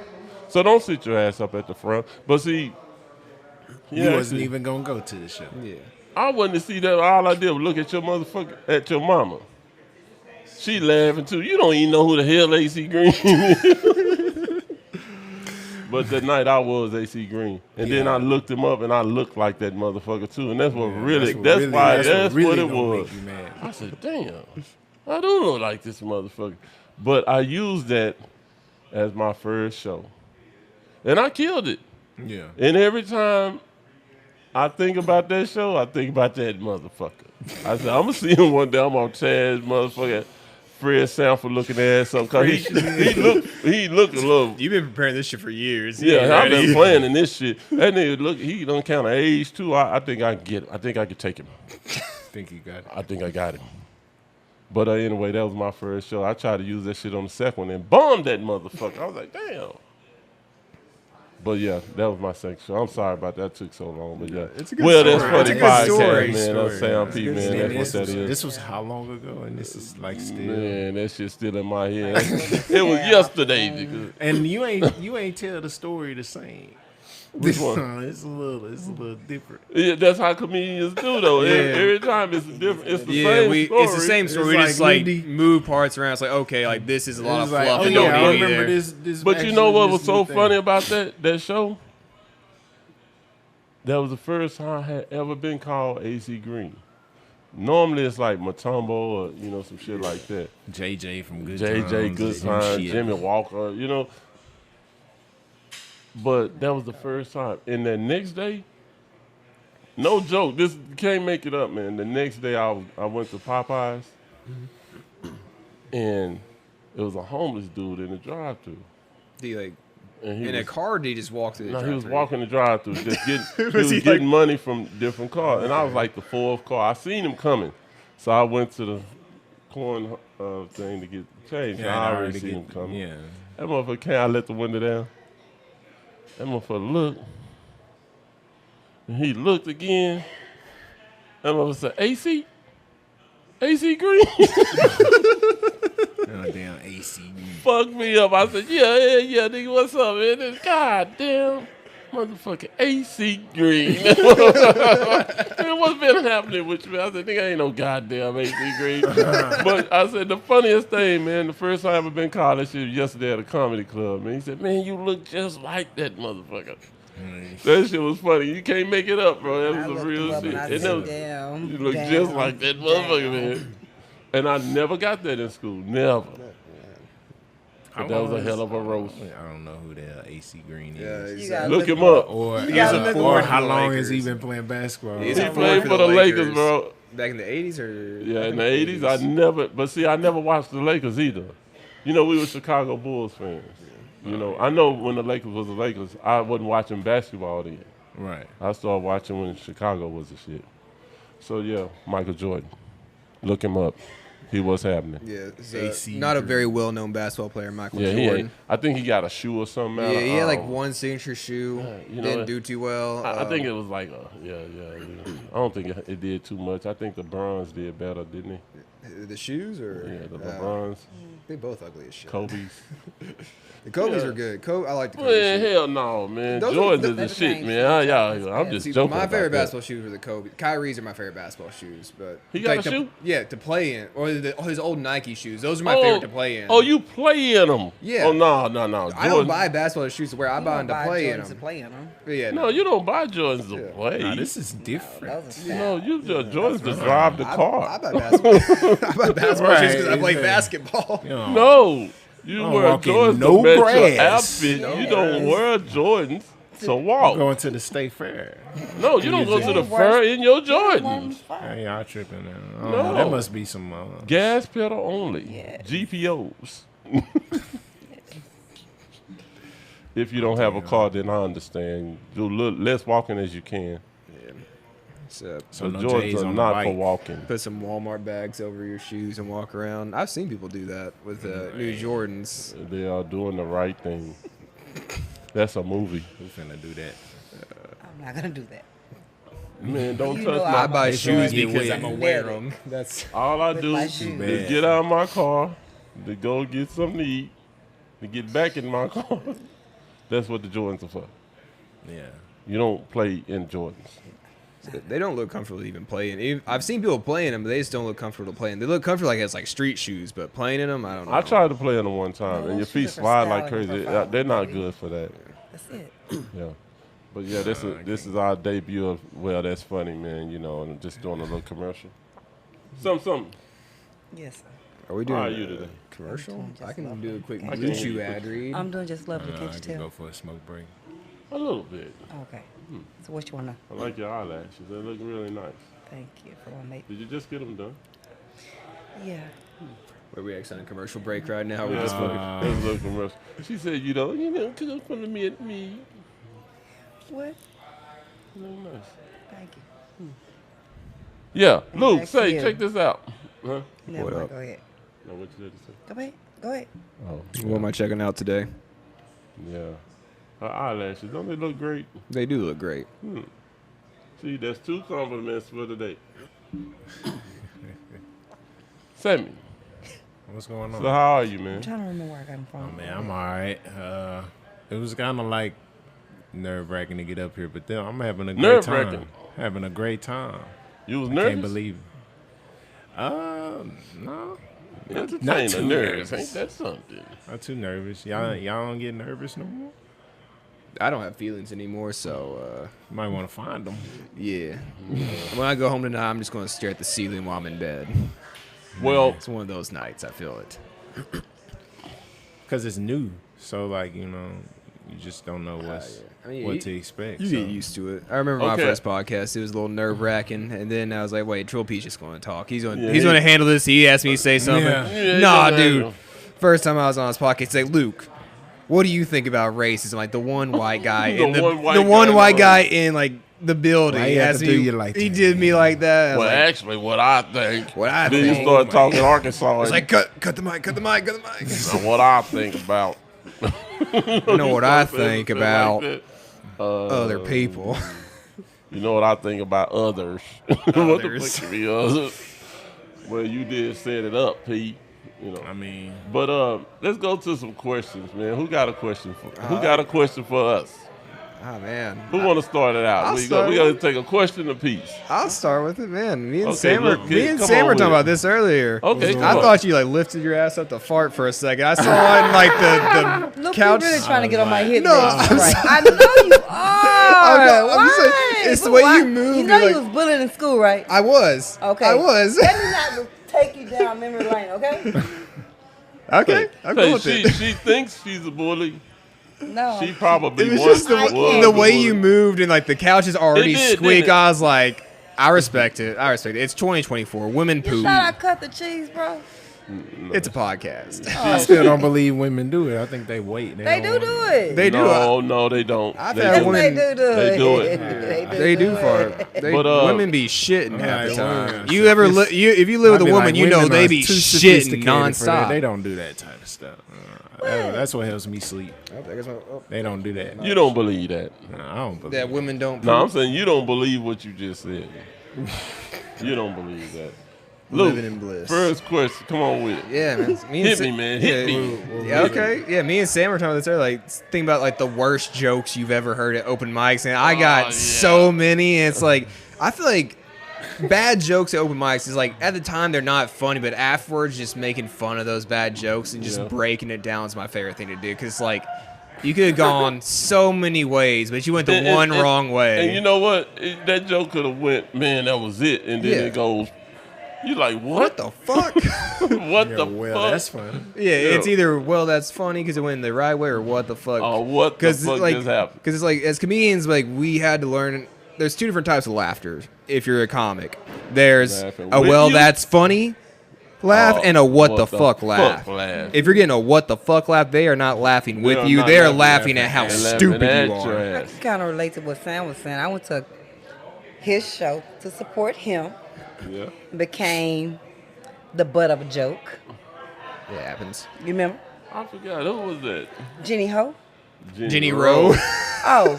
A: So don't sit your ass up at the front. But see,
B: You wasn't even gonna go to the show.
C: Yeah.
A: I wasn't to see that. All I did was look at your motherfucker, at your mama. She laughing too. You don't even know who the hell AC Green is. But that night I was AC Green. And then I looked him up and I looked like that motherfucker too. And that's what that's what it was. I said, damn, I do look like this motherfucker. But I used that as my first show. And I killed it.
B: Yeah.
A: And every time I think about that show, I think about that motherfucker. I said, I'm going to see him one day. I'm going to tear his motherfucker Fred Sanford looking ass up. Because he looked a little.
C: You've been preparing this shit for years.
A: Yeah, I've been playing in this shit. That nigga, he don't count of age, too. I think I can get him. I think I can take him.
B: Think you got it.
A: I think I got him. But anyway, that was my first show. I tried to use that shit on the second one and bombed that motherfucker. I was like, damn. But yeah, that was my second show. I'm sorry about that. It took so long. But yeah,
C: It's a good
A: well,
C: story.
A: that's funny
C: It's a good
A: podcast,
C: story.
A: man. That's Sam P, man. That's what that is.
B: This was how long ago? And this is like still.
A: Man, that shit's still in my head. It was yesterday, nigga.
B: And you ain't tell the story the same. This
A: one?
B: time it's a little different.
A: Yeah, that's how comedians do, though. Every time it's different. It's the same story.
C: It's the same story.
B: It's
C: We
B: like
C: just like
B: Lindy.
C: move parts around. It's like, okay, like this is a lot of
B: It's like,
C: fluff.
B: oh
C: and
B: yeah,
C: don't
B: I
C: need
B: remember
C: there.
B: this.
A: But you know
B: actually
A: what
B: this
A: was so
B: new thing.
A: funny about that show? That was the first time I had ever been called AC Green. Normally it's like Matumbo or, some shit like that.
B: JJ from Good
A: JJ
B: Times,
A: Good
B: and
A: Times,
B: shit.
A: Jimmy Walker, But that was the first time. And the next day, no joke, this can't make it up, man. The next day I went to Popeyes, and it was a homeless dude in the drive-thru.
C: He like
A: And he
C: in a
A: was,
C: car? Or did he just walk through the
A: no, he was
C: drive-thru?
A: walking the drive-thru, just getting, he was
C: he
A: getting
C: like-
A: money from different cars. And I was like the fourth car. I seen him coming. So I went to the coin thing to get change.
B: Yeah,
A: I already seen him coming.
B: Yeah.
A: That motherfucker came, I let the window down. That motherfucker looked. And he looked again. That motherfucker said, AC? AC Green?
B: Oh, damn AC.
A: Fucked me up. I said, yeah, nigga, what's up, man? This goddamn motherfucking AC Green. Nigga, what's been happening with you, man? I said, nigga, ain't no goddamn AC Green. But I said, the funniest thing, man, the first time I ever been called, that shit was yesterday at a comedy club, man. He said, man, you look just like that motherfucker. That shit was funny. You can't make it up, bro. That was a real shit. And that was- you look just like that motherfucker, man. And I never got that in school. Never. But that was a hell of a roast.
B: I don't know who the hell AC Green
C: Yeah,
B: is.
C: he's,
D: You gotta
A: Look him up.
B: Or,
C: You gotta look
B: or
C: for
B: how
C: the
B: long has he
C: Lakers.
B: been playing basketball?
C: He's
A: He
C: a
A: played for the Lakers, bro.
C: Back in the 80s or?
A: Yeah,
C: I
A: in
C: think
A: the 80s, I never, but see, I never watched the Lakers either. You know, we were Chicago Bulls fans. You know, I know when the Lakers was the Lakers, I wasn't watching basketball then.
B: Right.
A: I started watching when Chicago was the shit. So, yeah, Michael Jordan. Look him up. He was happening.
C: Yeah, it's,
B: AC
C: not a
B: Drew.
C: very well-known basketball player, Michael
A: Yeah, he
C: Jordan.
A: ain't. I think he got a shoe or something.
C: Yeah, he had like
A: one.
C: one signature shoe.
A: you know,
C: Didn't do too well.
A: I think it was like, yeah. I don't think it did too much. I think the Bronze did better, didn't he?
C: the shoes or
A: Yeah, the LeBrons,
C: they both ugly as shit.
A: Kobe's.
C: The Kobe's
A: Yeah.
C: are good. I like the Kobe
A: Man,
C: shoes.
A: hell no, man.
C: Those are-
A: Jordan is the
D: that's
A: shit,
D: the
A: man.
D: same
A: I'm just
C: See,
A: joking.
C: my
A: about
C: favorite
A: that.
C: basketball shoes were the Kobe. Kyrie's are my favorite basketball shoes, but
A: He got a
C: to,
A: shoe?
C: Yeah, to play in, or his old Nike shoes. Those are my favorite to play in.
A: Oh, you play in them?
C: Yeah.
A: Oh no.
C: I don't buy basketball shoes to wear. I buy them to
D: Buy
C: play in
D: Jordans to
C: them.
D: play in them.
C: Yeah,
A: No, you don't buy Jordans to play.
B: Nah, this is different.
D: Those are
A: You know, you just Jordans to
B: right.
A: drive the
C: I
A: car.
C: buy basketball. I buy basketball shoes because I play
B: Right,
C: basketball.
B: You know,
A: No, you
B: don't
A: wear
B: walk in
A: Jordans
B: no
A: to match your
B: grass.
A: outfit.
D: No
A: You don't
D: grass.
A: wear Jordans to walk.
B: going to the state fair.
A: No, you don't go to the
D: just-
A: fair in your Jordans.
B: Hey, y'all tripping now. I don't
A: No.
B: know. That must be some.
A: Gas pedal only.
D: Yes.
A: GPOs. If you don't have a car, then I understand. Do less walking as you can.
C: So
B: So
A: But
B: no
A: Jordans
B: J's
A: are
B: on
A: not
B: the
A: for
B: bike.
A: walking.
C: put some Walmart bags over your shoes and walk around. I've seen people do that with new Jordans.
A: They are doing the right thing. That's a movie.
B: We finna do that.
D: I'm not gonna do that.
A: Man, don't
D: You
A: touch
D: know
A: my
C: I buy
B: They
C: shoes
B: get
C: because
B: wet.
C: I'm gonna wear
D: Wear
C: them. That's
A: All I
D: With
A: do
D: my
A: is
D: shoes.
A: get out of my car, to go get something to eat, to get back in my car. That's what the Jordans are for.
B: Yeah.
A: You don't play in Jordans.
C: they don't look comfortable even playing. I've seen people playing them, but they just don't look comfortable playing. They look comfortable like it's like street shoes, but playing in them, I don't know.
A: I tried to play in them one time,
D: No,
A: and your
D: those
A: feet
D: shoes are for
A: slide like
D: styling
A: crazy.
D: profile,
A: They're not
D: baby.
A: good for that.
D: That's it.
A: Yeah. But yeah, this is our debut of Well, That's Funny, man, you know, and just doing a little commercial. Something.
D: Yes, sir.
C: Are we doing
A: How are you today?
C: commercial?
D: Just
C: I can
D: love
C: do a
D: it.
C: quick
D: I
C: Blue
A: can
C: Chew
A: do
C: ad read.
D: I'm doing just lovely.
B: I
D: Can't you
B: can
D: tell?
B: go for a smoke break.
A: A little bit.
D: Okay. So what you wanna?
A: I like your eyelashes. They look really nice.
D: Thank you for my mate.
A: Did you just get them done?
D: Yeah.
C: Where we actually on a commercial break right now? We're
A: Yeah,
C: just fucking.
A: that's a little commercial. She said, you know, cook up for me.
D: What?
A: They look nice.
D: Thank you.
A: Yeah,
D: And
A: Luke,
D: back to
A: say,
D: you.
A: check this out. Huh?
D: Never
C: What
D: mind.
C: up?
D: Go ahead.
A: No, what you had to say?
D: Go ahead. Go ahead.
A: Oh,
C: What am I checking out today?
A: yeah. Her eyelashes, don't they look great?
C: They do look great.
A: See, that's 2 compliments for today. Sammy,
B: What's going on?
A: so how are you,
D: I'm
A: man?
D: trying to remember where I got them from.
B: Oh, man, I'm all right. It was kind of like nerve-wracking to get up here, but then I'm having a great
A: Nerve-wracking?
B: time. Having a great time.
A: You was
B: I
A: nervous?
B: can't believe it. No.
A: Entertain
B: not
A: the
B: too
A: nerves.
B: nervous.
A: Ain't that something?
B: Not too nervous. Y'all don't get nervous no more?
C: I don't have feelings anymore, so
B: You might want to find them.
C: yeah. When I go home tonight, I'm just going to stare at the ceiling while I'm in bed.
A: Well,
C: It's one of those nights. I feel it.
B: Because it's new. So, like, You just don't know
C: I mean,
B: what to expect.
C: You
B: so.
C: get used to it. I remember my
A: Okay.
C: first podcast. It was a little nerve wracking, and then I was like, "Wait, Trill P's just going to talk. He's going.
A: Yeah,
C: he's going to handle this." He asked me to say something.
B: Yeah.
C: Nah,
A: Yeah,
C: dude. First time I was on his podcast, he's like, "Luke, what do you think about racism?" Like the one white guy
A: The
C: in the
A: one white
C: the
A: guy
C: one
A: in
C: white
A: the
C: guy in like the building.
B: Why he
C: He
B: had
C: asked
B: to
C: me.
B: do you like
C: he
B: that?
C: did me like that. I was
A: Well,
C: like,
A: actually, what I think.
C: What I
A: then you
C: think.
A: start talking Arkansas.
C: it's like cut the mic, cut the mic, cut the mic.
A: and what I think about.
C: You know what I think about
A: that.
C: other people.
A: You know what I think about others. What the
C: Others.
A: fuck could be others? Well, you did set it up, Pete. You know.
B: I mean,
A: But let's go to some questions, man. Who got a question for us?
C: Oh man,
A: Who want to start it out?
C: I'll
A: We
C: start.
A: got to take a question apiece.
C: I'll start with it, man. Me and
A: Okay,
C: Sam were
A: look, kid, come
C: Sam
A: on
C: were
A: with
C: talking
A: it.
C: about this earlier.
A: Okay, come
C: I
A: on.
C: thought you like lifted your ass up to fart for a second. I saw it in like the
D: Look,
C: couch.
D: you really trying to get on my hit
C: No,
D: list.
C: I'm
D: Right. I know you are.
C: I'm just saying,
D: Why?
C: it's the
D: But
C: way
D: why?
C: you move,
D: You know
C: you're
D: you
C: like-
D: was bullied in school, right?
C: I was.
D: Okay.
C: I was.
D: Let me not take you down memory lane, okay?
C: Okay. I'm
A: Hey,
C: cool with
A: she
C: it.
A: she thinks she's a bully.
D: No.
A: She probably
C: It was
A: once
C: just the,
A: was
C: way,
A: a
C: the way
A: bully.
C: you moved and like the couch is already
A: It did,
C: squeak.
A: didn't it?
C: I was like, I respect it. I respect it. It's 2024. Women
D: You
C: poop.
D: thought I cut the cheese, bro?
C: It's a podcast.
B: I still don't believe women do it. I think they wait.
D: They do it.
C: They do.
A: No, they don't.
C: I've
A: They
C: had
D: Yes,
A: don't.
C: women-
D: they do
A: They do it.
C: They do
D: it.
C: fart. They,
A: But,
C: women be shitting half the
B: Alright,
C: time.
B: well,
C: You ever
B: it's-
C: if you live with a
B: I'd be
C: woman,
B: like,
C: you know
B: women
C: they
B: are
C: be
B: too
C: shitting
B: sophisticated for that.
C: nonstop.
B: They don't do that type of stuff. That's what helps me sleep. They don't do that.
A: You don't believe that.
B: No, I don't believe
C: That women don't.
A: No, I'm
C: poop.
A: saying you don't believe what you just said. You don't believe that.
C: Living in bliss.
A: First question. Come on with it.
C: Yeah, man. Me and
A: Hit
C: Sa-
A: me, man. Hit
C: yeah,
A: me.
C: Yeah, okay. Yeah, me and Sam were talking about this earlier. Like, think about like the worst jokes you've ever heard at open mics, and I got
A: yeah.
C: so many. And it's like I feel like bad jokes at open mics is like at the time they're not funny, but afterwards just making fun of those bad jokes and just
A: Yeah.
C: breaking it down is my favorite thing to do. Because like you could have gone so many ways, but you went the
A: And-
C: one
A: and-
C: wrong way.
A: And you know what? That joke could have went, man, that was it. And then
C: Yeah.
A: it goes, you like,
C: what
A: what?
C: the fuck?
A: What
B: Yeah,
A: the
B: well,
A: fuck?
B: that's funny.
C: Yeah, it's either well that's funny because it went the right way or what the fuck.
A: Oh, what the fuck
C: like,
A: just happened?
C: Because it's like as comedians, like we had to learn. There's two different types of laughter. If you're a comic, there's
A: Laughing
C: a
A: with
C: well
A: you.
C: that's funny laugh
A: Oh,
C: and a what the fuck laugh.
A: laugh.
C: If you're getting a what the fuck laugh, they are not laughing with
A: are
C: you.
A: not
C: They are
A: laughing
C: laughing at how
A: They're laughing
C: stupid
A: at
C: you
A: your
C: are.
D: I
A: ass.
D: can kind of relate to what Sam was saying. I went to his show to support him.
A: Yeah.
D: Became the butt of a joke.
C: It happens.
D: You remember?
A: I forgot. Who was that?
D: Jenny Ho?
C: Jenny Rowe.
D: Oh.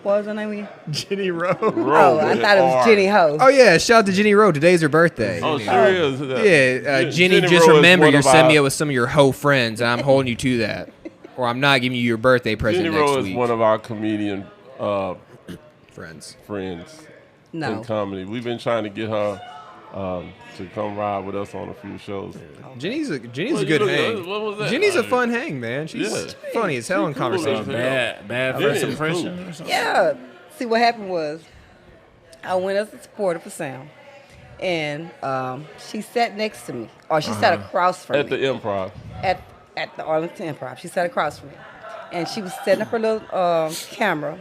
D: What was her name again?
C: Jenny Rowe.
D: Oh, I thought it was Jenny Ho.
C: Oh yeah, shout out to Jenny Rowe. Today's her birthday.
A: Oh, sure is.
C: Yeah, Jenny,
A: Jenny
C: just
A: Rowe is
C: remember
A: one
C: you're
A: of
C: sending me
A: our-
C: up with some of your hoe friends, and I'm holding you to that. Or I'm not giving you your birthday present
A: Jenny
C: next
A: Rowe is
C: week.
A: one of our comedian
C: Friends.
A: friends in
D: No.
A: comedy. We've been trying to get her to come ride with us on a few shows.
C: Jenny's a
A: Well,
C: good
A: you
C: hang.
A: look- what was that?
C: Jenny's a fun hang, man. She's
A: Yeah.
C: funny as hell in
A: She cool as
C: conversation.
A: hell.
B: Bad
A: Yeah,
B: first
A: it's
B: impression
A: cool.
B: or something.
D: Yeah. See, what happened was I went as a supporter for Sam. And she sat next to me. Or she sat across from
A: At
D: me.
A: the Improv.
D: At the Arlington Improv. She sat across from me. And she was setting up her little camera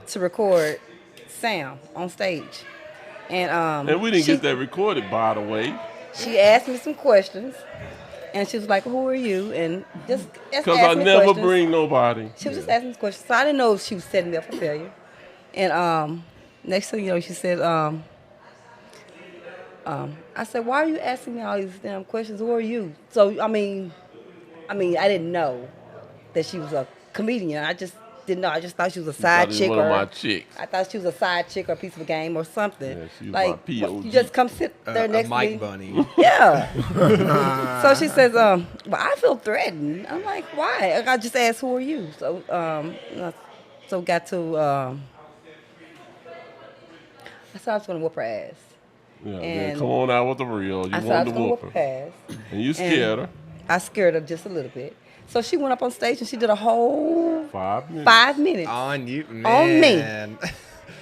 D: to record Sam on stage.
A: And we didn't get that recorded, by the way.
D: She asked me some questions. And she was like, who are you? And just
A: Because
D: ask
A: I
D: me
A: never
D: questions.
A: bring nobody.
D: She was just asking me questions. So I didn't know if she was setting me up for failure. And next thing you know, she said, I said, why are you asking me all these damn questions? Who are you? So, I mean, I didn't know that she was a comedian. I just didn't know. I just thought she was a side
A: Thought he
D: chick
A: was one of
D: or
A: my chicks.
D: I thought she was a side chick or a piece of a game or something.
A: Yeah, she was
D: like,
A: my POG.
D: you just come sit there
C: A
D: next to me.
C: Mike Bunny.
D: Yeah. So she says, well, I feel threatened. I'm like, why? I just asked, who are you? So, got to, I said I was going to whoop her ass.
A: Yeah, man,
D: And
A: come on out with the real. You
D: I said I
A: wanted
D: was
A: to
D: going to
A: whoop
D: whoop
A: her.
D: her ass.
A: And you scared her.
D: I scared her just a little bit. So she went up on stage and she did a whole
A: 5 minutes.
D: 5 minutes
C: On you,
D: On me.
C: man.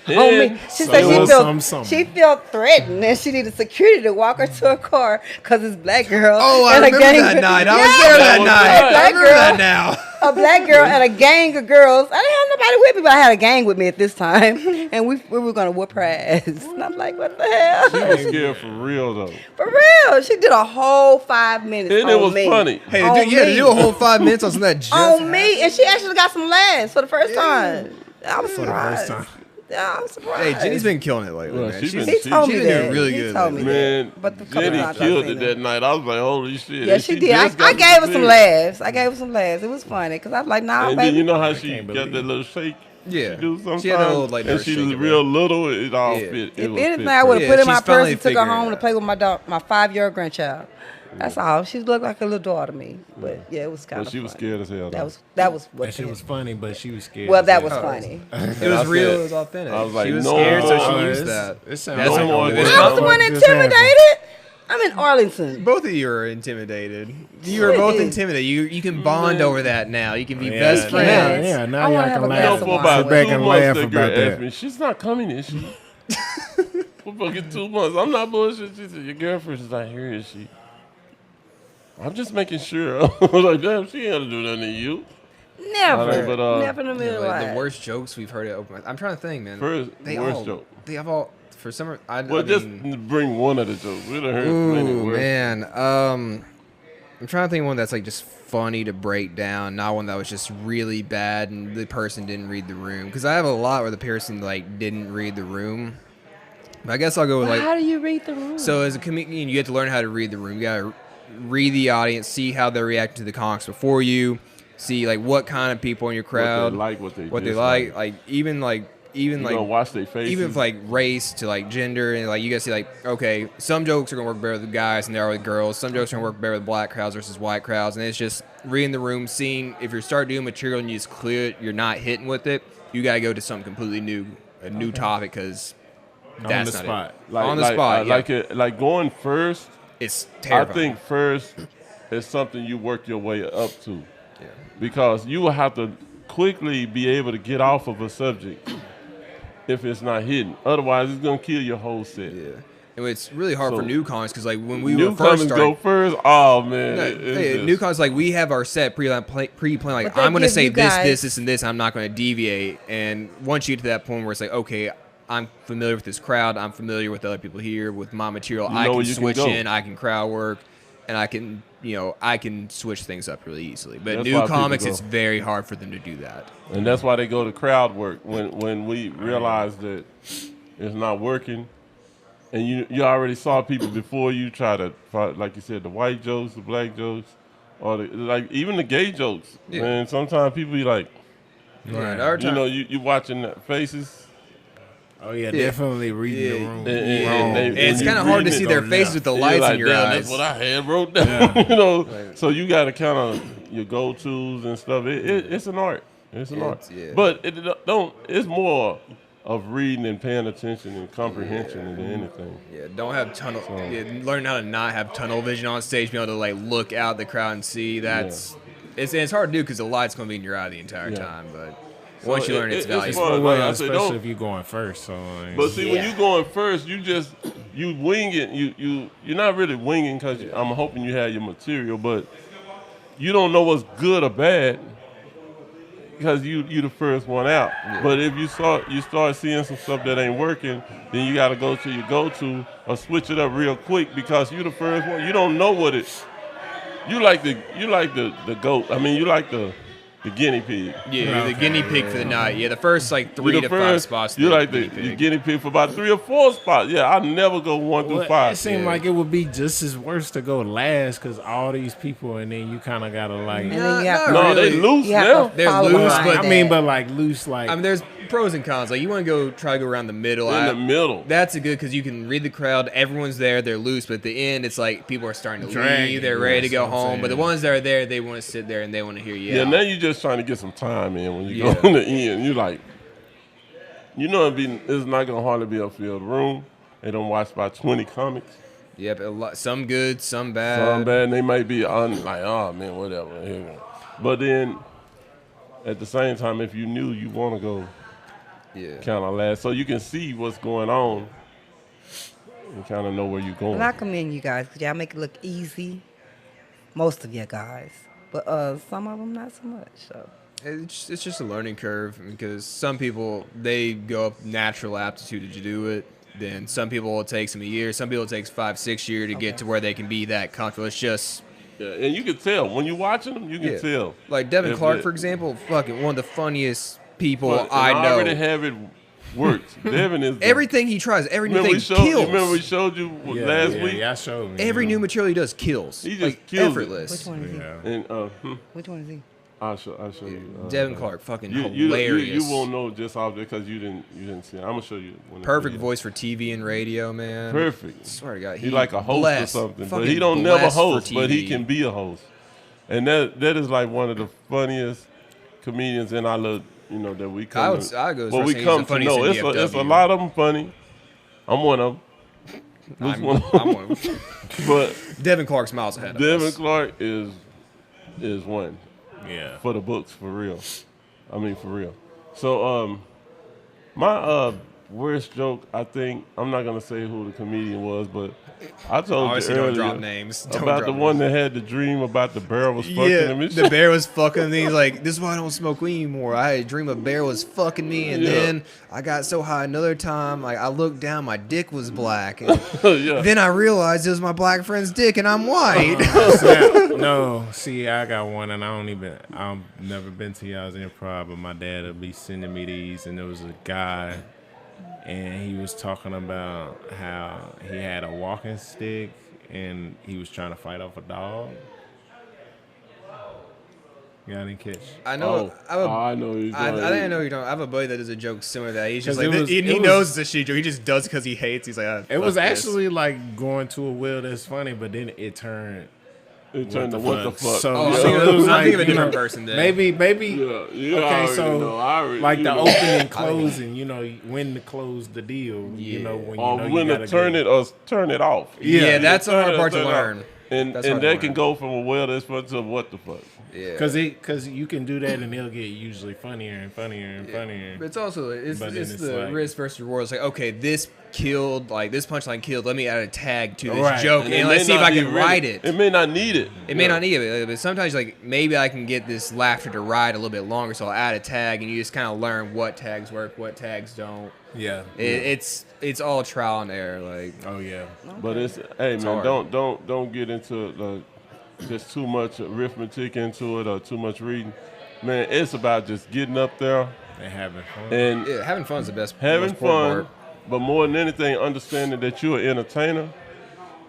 D: on me. She
B: So
D: said
B: it
D: she
B: was
D: felt
B: something.
D: she felt threatened and she needed security to walk her to her car because this black girl.
C: Oh, I
D: and a
C: remember
D: gang-
C: that night. I was
D: Yeah.
C: there
A: That
C: that
A: was
C: night.
A: right.
C: I remember
D: Girl.
C: that now.
D: a black girl and a gang of girls. I didn't have nobody with me, but I had a gang with me at this time, and we were gonna whoop her ass. And I'm like, what the hell?
A: She was scared for real though.
D: For real, she did a whole 5 minutes.
A: And
D: on
A: it was
D: me.
A: funny.
C: Hey,
D: On
C: to
D: me.
C: do a whole 5 minutes on something that just
D: On me, and she actually got some laughs for the first time. I was
B: For the first
D: surprised.
B: time.
D: Yeah, I was surprised.
C: Hey, Jenny's been killing it lately,
A: Well,
C: man.
A: she
C: She's
A: been-
D: He told me
C: she's been
D: that.
C: doing really
D: He
C: good
D: told me
C: lately.
A: Man,
D: that. But the couple
A: Jenny
D: times I
A: killed
D: seen
A: it that night. I was like, holy shit.
D: Yeah,
A: And
D: she did. I
A: just got
D: gave her some
A: prepared.
D: laughs. I gave her some laughs. It was funny because I was like, nah,
A: And
D: baby.
A: then you know how she
B: can't
A: got
B: believe
A: that
B: it.
A: little shake?
C: Yeah.
A: She do sometimes.
C: She had a little, like,
A: and
C: nurse
A: she
C: shake
A: was
C: of
A: real little. It all
C: Yeah.
A: fit. It
D: If
A: was
D: anything,
A: fit
D: I would have
C: Yeah,
D: put in my
C: she's
D: purse
C: finally
D: and took her
C: figuring
D: home
C: it
D: to
C: out.
D: play with my 5-year-old grandchild. That's all. She looked like a little daughter to me. But yeah, it was kind
A: But
D: of
A: she was
D: funny.
A: scared as hell.
D: That was what
B: That shit was funny, but she was scared.
D: Well,
B: as
D: that
B: hell.
D: was
C: Oh,
D: funny.
C: It was
A: I
C: real.
A: said-
C: It was authentic.
A: I was like,
C: she was
A: no
C: scared, so
A: more.
C: she used that.
B: It sounds
C: That's
B: like
C: no more.
B: a-
C: This
D: I was the one
B: just happened.
D: intimidated. I'm in Arlington.
C: Both of you are intimidated. You are both intimidated. You can bond over that now. You can be best
B: Yeah,
C: friends.
B: yeah, now
D: I wanna
B: y'all
D: have
B: can
D: a
A: You
D: glass
A: know,
B: laugh.
D: of
A: for
D: wine.
A: about
B: Sit back
A: 2
B: and
A: months,
B: laugh
A: that girl
B: about
A: asked
B: that.
A: me, she's not coming, is she? For fucking 2 months. I'm not bullshit. She said, your girlfriend is not here, is she? I'm just making sure. I was like, damn, she ain't gonna do nothing to you.
D: Never.
A: Alright, but,
D: Never in the middle
C: Like,
D: of
C: the worst jokes we've heard at open mic. I'm trying to think, man.
A: First, worst joke.
C: They have all for some.
A: Well, just bring one of the jokes. We done heard plenty
C: Ooh,
A: worse.
C: man. I'm trying to think of one that's like just funny to break down, not one that was just really bad and the person didn't read the room. Because I have a lot where the person like didn't read the room. But I guess I'll go with like.
D: How do you read the room?
C: So as a comedian, you have to learn how to read the room. You gotta read the audience, see how they react to the comics before you, see like what kind of people in your crowd,
A: what they
C: like,
A: dislike.
C: even
A: You gonna watch their faces.
C: even if like race to like gender and like you guys see like okay, some jokes are gonna work better with guys than they are with girls. Some jokes are gonna work better with black crowds versus white crowds, and it's just reading the room, seeing if you start doing material and you just clear it, you're not hitting with it. You gotta go to something completely new, a new topic because that's
B: the
C: not
B: spot.
C: it. On the spot, yeah.
A: like going first.
C: It's
A: I
C: terrifying.
A: think first is something you work your way up to, because you will have to quickly be able to get off of a subject if it's not hidden. Otherwise, it's gonna kill your whole set.
C: Yeah. And it's really hard
A: So,
C: for new comics because like when we were
A: Newcomers
C: first starting,
A: go first. Oh man,
C: new comics like we have our set pre-planned like
D: But they
C: I'm going to
D: give
C: say
D: you guys-
C: this, and this. I'm not going to deviate. And once you get to that point where it's like, okay, I'm familiar with this crowd. I'm familiar with other people here with my material.
A: You
C: I
A: know
C: can
A: where you can
C: switch
A: go.
C: in. I can crowd work, and I can I can switch things up really easily. But
A: That's why
C: new
A: people
C: comics,
A: go.
C: it's very hard for them to do that.
A: And that's why they go to crowd work when we realize that it's not working, and you already saw people before you try to, like you said, the white jokes, the black jokes, or like even the gay jokes.
C: Yeah.
A: And sometimes people be like,
C: Right. Our
A: you
C: time-
A: know, you watching the faces.
B: Oh yeah, definitely reading the
C: Yeah.
B: room.
A: And
C: it's kind of hard to see their faces with the lights
A: like,
C: in your
A: "Damn,
C: eyes.
A: That's what I had wrote down. you know, so you got to kind of your go-tos and stuff. It's an art. It's an art.
C: yeah.
A: But it don't. It's more of reading and paying attention and comprehension than anything.
C: Yeah, don't have tunnel. Learn how to not have tunnel vision on stage. Be able to like look out the crowd and see. It's hard to do because the light's going to be in your eye the entire
A: Yeah.
C: time. But once you learn its
A: it's
C: value,
A: fun.
B: Well,
A: Like I said,
B: especially
A: don't-
B: if you're going first. So, like,
A: But see, when you going first, you wing it. You're not really winging because I'm hoping you have your material, but you don't know what's good or bad because you the first one out. But if you start seeing some stuff that ain't working, then you got to go to your go-to or switch it up real quick because you the first one. You don't know what it. You like the goat. I mean, you like the guinea pig.
C: yeah, the guinea pig for the night. Yeah, the first like
A: You
C: 3
A: the
C: to
A: first,
C: 5 spots.
A: You like the guinea pig for about 3 or 4 spots. Yeah, I never go 1 through
B: well,
A: 5.
B: it seemed like it would be just as worse to go last because all these people, and then you kind of gotta like.
D: And then you have to
A: No,
C: really.
A: they loose
D: You have
A: now.
D: to
C: They're
D: follow
C: loose,
D: behind
C: but-
B: I
D: that.
B: mean, but like loose, like.
C: I mean, there's pros and cons. Like you want to go try to go around the middle.
A: In the middle.
C: That's a good because you can read the crowd. Everyone's there. They're loose, but at the end, it's like people are starting to
B: Dragging,
C: leave. They're ready to
B: that's
C: go
B: what I'm
C: home. But the
B: saying.
C: ones that are there, they want to sit there and they want to hear you.
A: Yeah,
C: out.
A: now you just trying to get some time in when you
C: Yeah.
A: go in the end. You like, it's not gonna hardly be a filled room. They don't watch about 20 comics.
C: Yep, a lot, some good, some bad.
A: Some bad, and they might be like, oh man, whatever. Here we go. But then, at the same time, if you knew you want to go
C: Yeah.
A: kind of last, so you can see what's going on and kind of know where you're going.
D: And I commend you guys because y'all make it look easy. Most of you guys. But some of them not so much. So
C: It's just a learning curve because some people they go up natural aptitude to do it. Then some people it takes them a year. Some people it takes 5-6 years to get to where they can be that comfortable. It's just
A: Yeah, and you can tell when you're watching them. You can tell.
C: Like Devin
A: If
C: Clark,
A: it-
C: for example, fucking one of the funniest people
A: But- and
C: I know.
A: already have it worked. Devin is the-
C: Everything he tries, every new thing
A: Remember
C: kills.
A: we showed you last week.
B: Yeah, I showed me.
C: Every new material he does kills.
A: He just
C: like,
A: kills it.
C: effortless.
D: which one is he?
B: Yeah.
A: And
D: Which one is he?
A: I'll show you.
C: Devin Clark, fucking
A: You
C: hilarious.
A: won't know just off there because you didn't see it. I'm gonna show you. When the
C: Perfect
A: video.
C: voice for TV and radio, man.
A: Perfect.
C: Swear to God,
A: He like a host
C: blessed,
A: or something, but
C: fucking
A: he don't never
C: blessed for
A: host, but he
C: TV.
A: can be a host, and that is like one of the funniest comedians in our little, that we come.
C: I go as
A: but
C: far
A: we
C: as saying he's
A: come
C: the
A: to
C: funniest
A: know
C: in
A: it's a
C: DFW.
A: lot of them funny. I'm one of them.
C: I'm
A: one.
C: one.
A: But
C: Devin Clark's miles ahead of
A: Devin
C: us.
A: Clark is one
B: Yeah.
A: for the books, for real. I mean, for real. So, my worst joke, I think, I'm not going to say who the comedian was, but I told you
C: Obviously,
A: earlier
C: don't drop names. Don't
A: about
C: drop
A: the one
C: names.
A: that had the dream about the bear was fucking
C: Yeah,
A: him and
C: the
A: shit.
C: bear was fucking me. He's like, this is why I don't smoke weed anymore. I had a dream a bear was fucking me, and
A: Yeah.
C: then I got so high another time, like I looked down, my dick was black. And
A: Yeah.
C: then I realized it was my black friend's dick, and I'm white.
B: No, see, I got one, and I've never been to y'all's improv, but my dad will be sending me these, and there was a guy, and he was talking about how he had a walking stick, and he was trying to fight off a dog. Y'all didn't catch?
C: I know.
A: I know. You're
C: I
A: going-
C: think I know you're talking. I have a buddy that does a joke similar to that. He's just
B: 'Cause
C: like,
B: it was-
C: he
B: it was-
C: knows it's a shit joke. He just does because he hates. He's like, ah,
B: It was
C: fuck this.
B: actually like going to a well that's funny, but then it turned.
A: It turned to what the fuck.
B: So,
C: Oh,
A: yeah.
C: so
B: it was
C: I'm
B: like,
C: thinking of a
B: you
C: different
B: know,
C: person then.
B: Maybe.
A: Yeah, you
B: Okay,
A: already
B: so
A: know. I already,
B: like
A: you
B: the
A: know.
B: opening and closing, when to close the deal, when
A: Or
B: you know
A: when
B: you
A: to
B: gotta
A: turn
B: go.
A: it or turn it off.
C: Yeah, that's a
A: Turn
C: hard
A: it or
C: part to
A: turn it off.
C: learn.
A: And
C: That's hard
A: and
C: to
A: that can
C: learn.
A: go from a well that's fun to what the fuck.
C: Yeah.
B: Because you can do that and they'll get usually funnier and funnier and funnier.
C: But it's also
B: But then
C: it's
B: it's
C: the
B: like-
C: risk versus reward. It's like, okay, this killed, like this punchline killed. Let me add a tag to this
B: Right.
C: joke
A: And
C: and
A: it
C: let's
A: may
C: see if
A: not
C: I
A: be
C: can
A: really-
C: write it.
A: It may not need it.
C: It may not need it, but sometimes like maybe I can get this laughter to ride a little bit longer, so I'll add a tag, and you just kind of learn what tags work, what tags don't.
B: Yeah.
C: It's all trial and error. Like
B: Oh yeah.
A: But it's man,
C: hard.
A: don't get into just too much arithmetic into it or too much reading. Man, it's about just getting up there
B: And having fun.
A: and
C: yeah, having fun is the best.
A: having
C: most important
A: fun,
C: part.
A: but more than anything, understanding that you're an entertainer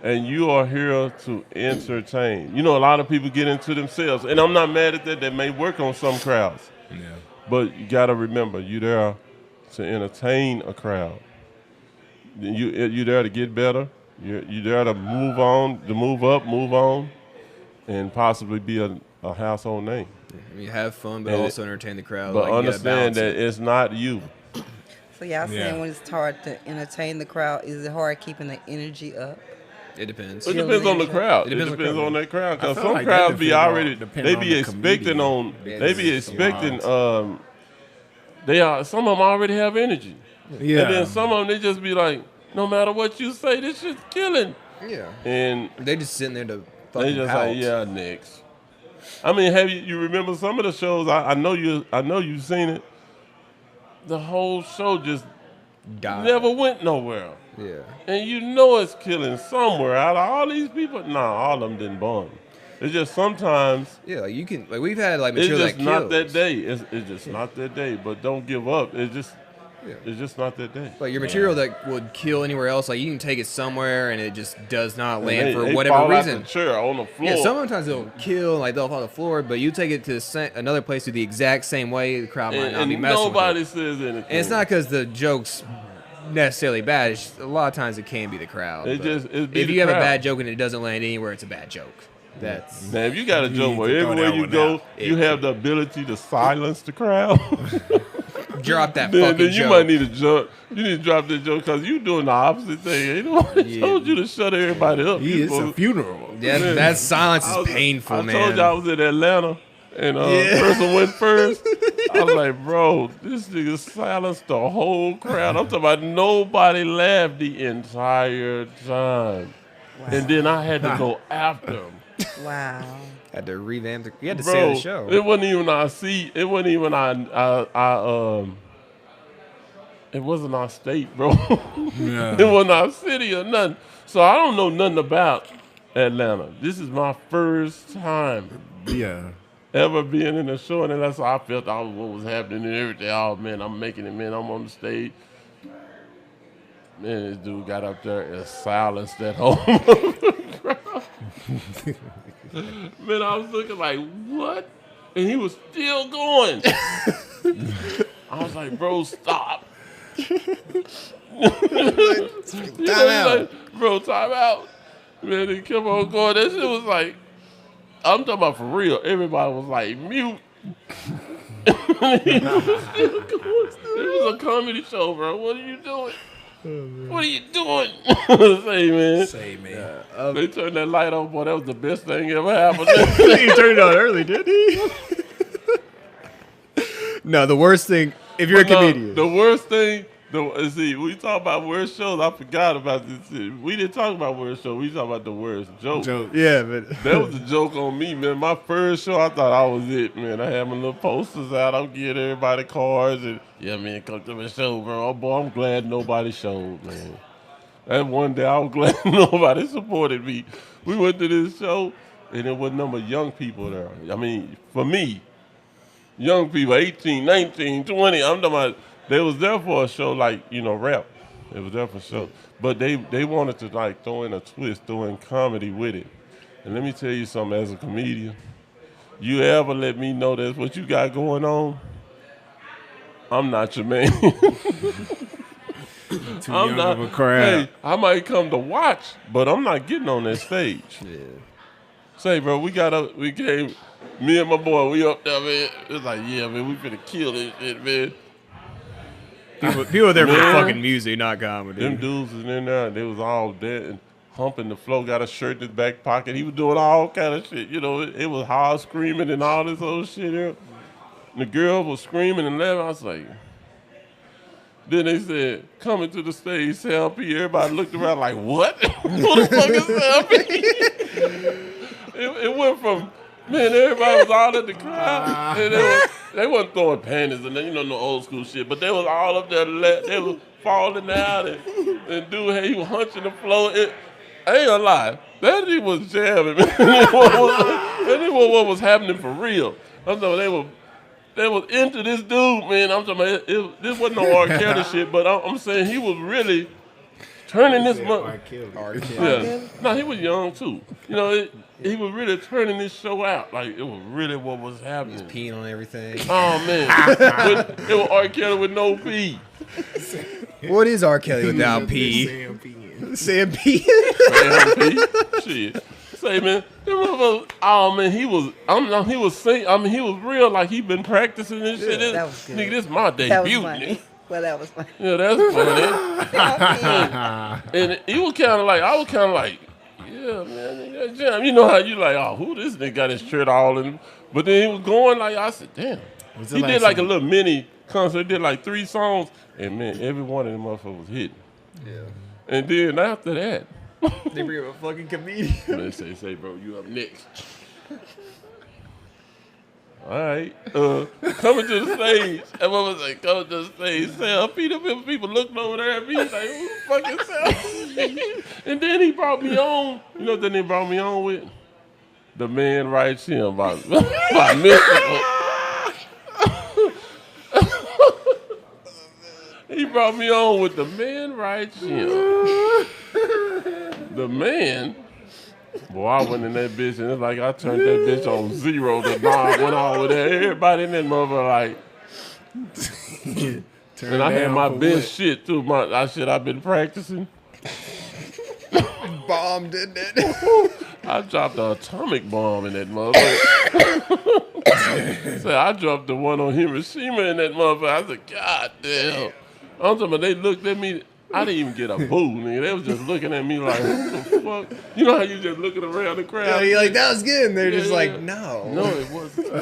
A: and you are here to entertain. You know, a lot of people get into themselves, and I'm not mad at that. That may work on some crowds,
B: Yeah.
A: but you got to remember, you're there to entertain a crowd. You're there to get better. You're there to move on, to move up, move on, and possibly be a household name.
C: I mean, have fun, but
A: And
C: also entertain the crowd.
A: But
C: like, you gotta
A: understand
C: balance
A: that it's not you.
D: So y'all saying
B: Yeah.
D: when it's hard to entertain the crowd, is it hard keeping the energy up?
C: it. It depends.
A: It depends on the crowd.
C: It
A: It
C: depends
A: depends,
C: on
A: on that crowd.
B: I
A: Because
B: feel
A: some
B: like that
A: crowds be
B: depends on-
A: already,
B: depending
A: they
B: on
A: be
B: the
A: expecting
B: comedian.
A: on,
C: Yeah,
A: they be
C: it's
A: expecting,
B: wild.
A: some of them already have energy.
B: Yeah.
A: And then some of them, they just be like, no matter what you say, this shit's killing.
C: Yeah,
A: And
C: they just sitting there to
A: they
C: fucking
A: just
C: pout.
A: like, yeah, next. I mean, have you remember some of the shows? I know you've seen it. The whole show just
C: Die.
A: never went nowhere.
C: Yeah.
A: And you know it's killing somewhere. Out of all these people, all of them didn't bond. It's just sometimes
C: Yeah, like you can, like we've had like
A: it's
C: material
A: just
C: that
A: not
C: kills.
A: that day. It's just not that day. But don't give up. It's just not that day.
C: Like your material that would kill anywhere else, like you can take it somewhere and it just does not
A: And
C: land for
A: they
C: whatever
A: fall
C: reason.
A: out the chair on the floor.
C: Yeah, sometimes they'll kill, like they'll fall on the floor, but you take it to another place do the exact same way, the crowd might
A: and,
C: not be
A: and
C: messing
A: nobody
C: with it.
A: says anything.
C: And it's not because the joke's necessarily bad. It's just, a lot of times it can be the crowd.
A: It
C: but
A: just- it be
C: if
A: the
C: you have a
A: crowd.
C: bad joke and it doesn't land anywhere, it's a bad joke. That's
A: Now, if you got a
B: You
A: joke
B: need
A: where
B: to throw
A: everywhere
B: that
A: you
B: one
A: go,
B: out.
A: you have the ability to silence the crowd,
C: drop that
A: then
C: fucking
A: you
C: joke.
A: might need to jump. You need to drop that joke because you doing the opposite thing. Ain't nobody
C: Yeah.
A: told you to shut everybody up. You
B: It's a
A: supposed-
B: funeral.
C: That silence
A: I
C: is painful,
A: I
C: man.
A: told you I was in Atlanta, and person went first. I was like, bro, this nigga silenced the whole crowd. I'm talking about nobody laughed the entire time. And then I had to go after him.
D: Wow.
C: Had to revamp the. You had to
A: Bro,
C: save the show.
A: it wasn't even our seat. It wasn't even it wasn't our state, bro.
B: Yeah.
A: It wasn't our city or nothing. So I don't know nothing about Atlanta. This is my first time
B: Yeah.
A: ever being in a show, and that's how I felt all what was happening and everything. Oh man, I'm making it, man. I'm on the stage. Man, this dude got up there and silenced that whole crowd. Man, I was looking like, what? And he was still going. I was like, bro, stop.
C: Time out.
A: Like, bro, time out. Man, he kept on going. That shit was like, I'm talking about for real. Everybody was like, mute. It was a comedy show, bro. What are you doing? What are you doing? Say, man. They turned that light on, boy. That was the best thing ever happened.
C: He turned it on early, didn't he? No, the worst thing, if you're a comedian.
A: The worst thing, see, we talk about worst shows. I forgot about this shit. We didn't talk about worst show. We talk about the worst joke.
C: Yeah, but
A: That was a joke on me, man. My first show, I thought I was it, man. I had my little posters out. I'm giving everybody cards. And, yeah, man, come to my show, bro. Oh, boy, I'm glad nobody showed, man. And one day, I was glad nobody supported me. We went to this show, and there was a number of young people there. I mean, for me, young people, 18, 19, 20, I'm talking about, they was there for a show like, rap. It was there for a show. But they wanted to, like, throw in a twist, throw in comedy with it. And let me tell you something, as a comedian, you ever let me know that's what you got going on, I'm not your man.
B: Too young of a crowd.
A: Hey, I might come to watch, but I'm not getting on that stage.
C: yeah.
A: Say, bro, we came, me and my boy, we up there, man. It's like, yeah, man, we finna kill this shit, man.
C: People are there for
A: Man.
C: fucking music, not comedy.
A: Them dudes was in there, and they was all dead and humping the floor, got a shirt in his back pocket. He was doing all kind of shit. It was hard screaming and all this old shit here. And the girl was screaming and laughing. I was like, then they said, coming to the stage, Sam P. Everybody looked around like, what? Who the fuck is Sam P? It went from, man, everybody was all at the crowd. And they wasn't throwing panties and no old school shit, but they was all up there. They was falling out and dude, he was hunching the floor. I ain't gonna lie, that dude was jamming, man. That was what was happening for real. I'm talking they was into this dude, man. I'm talking about this wasn't no R. Kelly shit, but I'm saying he was really turning this month. Yeah, no, he was young too. He was really turning this show out. Like, it was really what was happening.
C: Peeing on everything.
A: Oh, man. It was R. Kelly with no pee.
C: What is R. Kelly without P? Sam P.
A: Sam P. Shit. Say, man, oh, man, he was singing. I mean, he was real, like he been practicing this shit.
D: That was good.
A: Nigga, this is my
D: That was
A: debut.
D: funny. Well, that was funny.
A: Yeah, that's funny. And he was kind of like, I was kind of like, yeah, man, that jam. You know how you like, oh, who this nigga got his shirt all in? But then he was going like, I said, damn. He did like a little mini concert, did like 3 songs, and man, every one of them motherfuckers was hitting.
C: Yeah.
A: And then after that,
C: They bring up a fucking comedian.
A: they say, bro, you up next. All right. Coming to the stage. And what was like, coming to the stage, Sam Peter, people looking over there at me like, who the fuck is Sam? And then he brought me on. You know what then he brought me on with? The Man Writes Him by Mystical. He brought me on with The Man Writes Him. The man. Boy, I went in that bitch and it's like I turned that bitch on 0 to 9, went all with that. Everybody in that motherfucker like. And I had my best shit too. I've been practicing.
C: Bombed, didn't it?
A: I dropped an atomic bomb in that motherfucker. So I dropped the one on Hiroshima in that motherfucker. I said, God damn. I'm talking about they looked at me. I didn't even get a boo, nigga. They was just looking at me like, what the fuck? You know how you just looking around the crowd?
C: Yeah, you're like, that was good. And they're just
A: Yeah.
C: like, no.
A: No, it wasn't.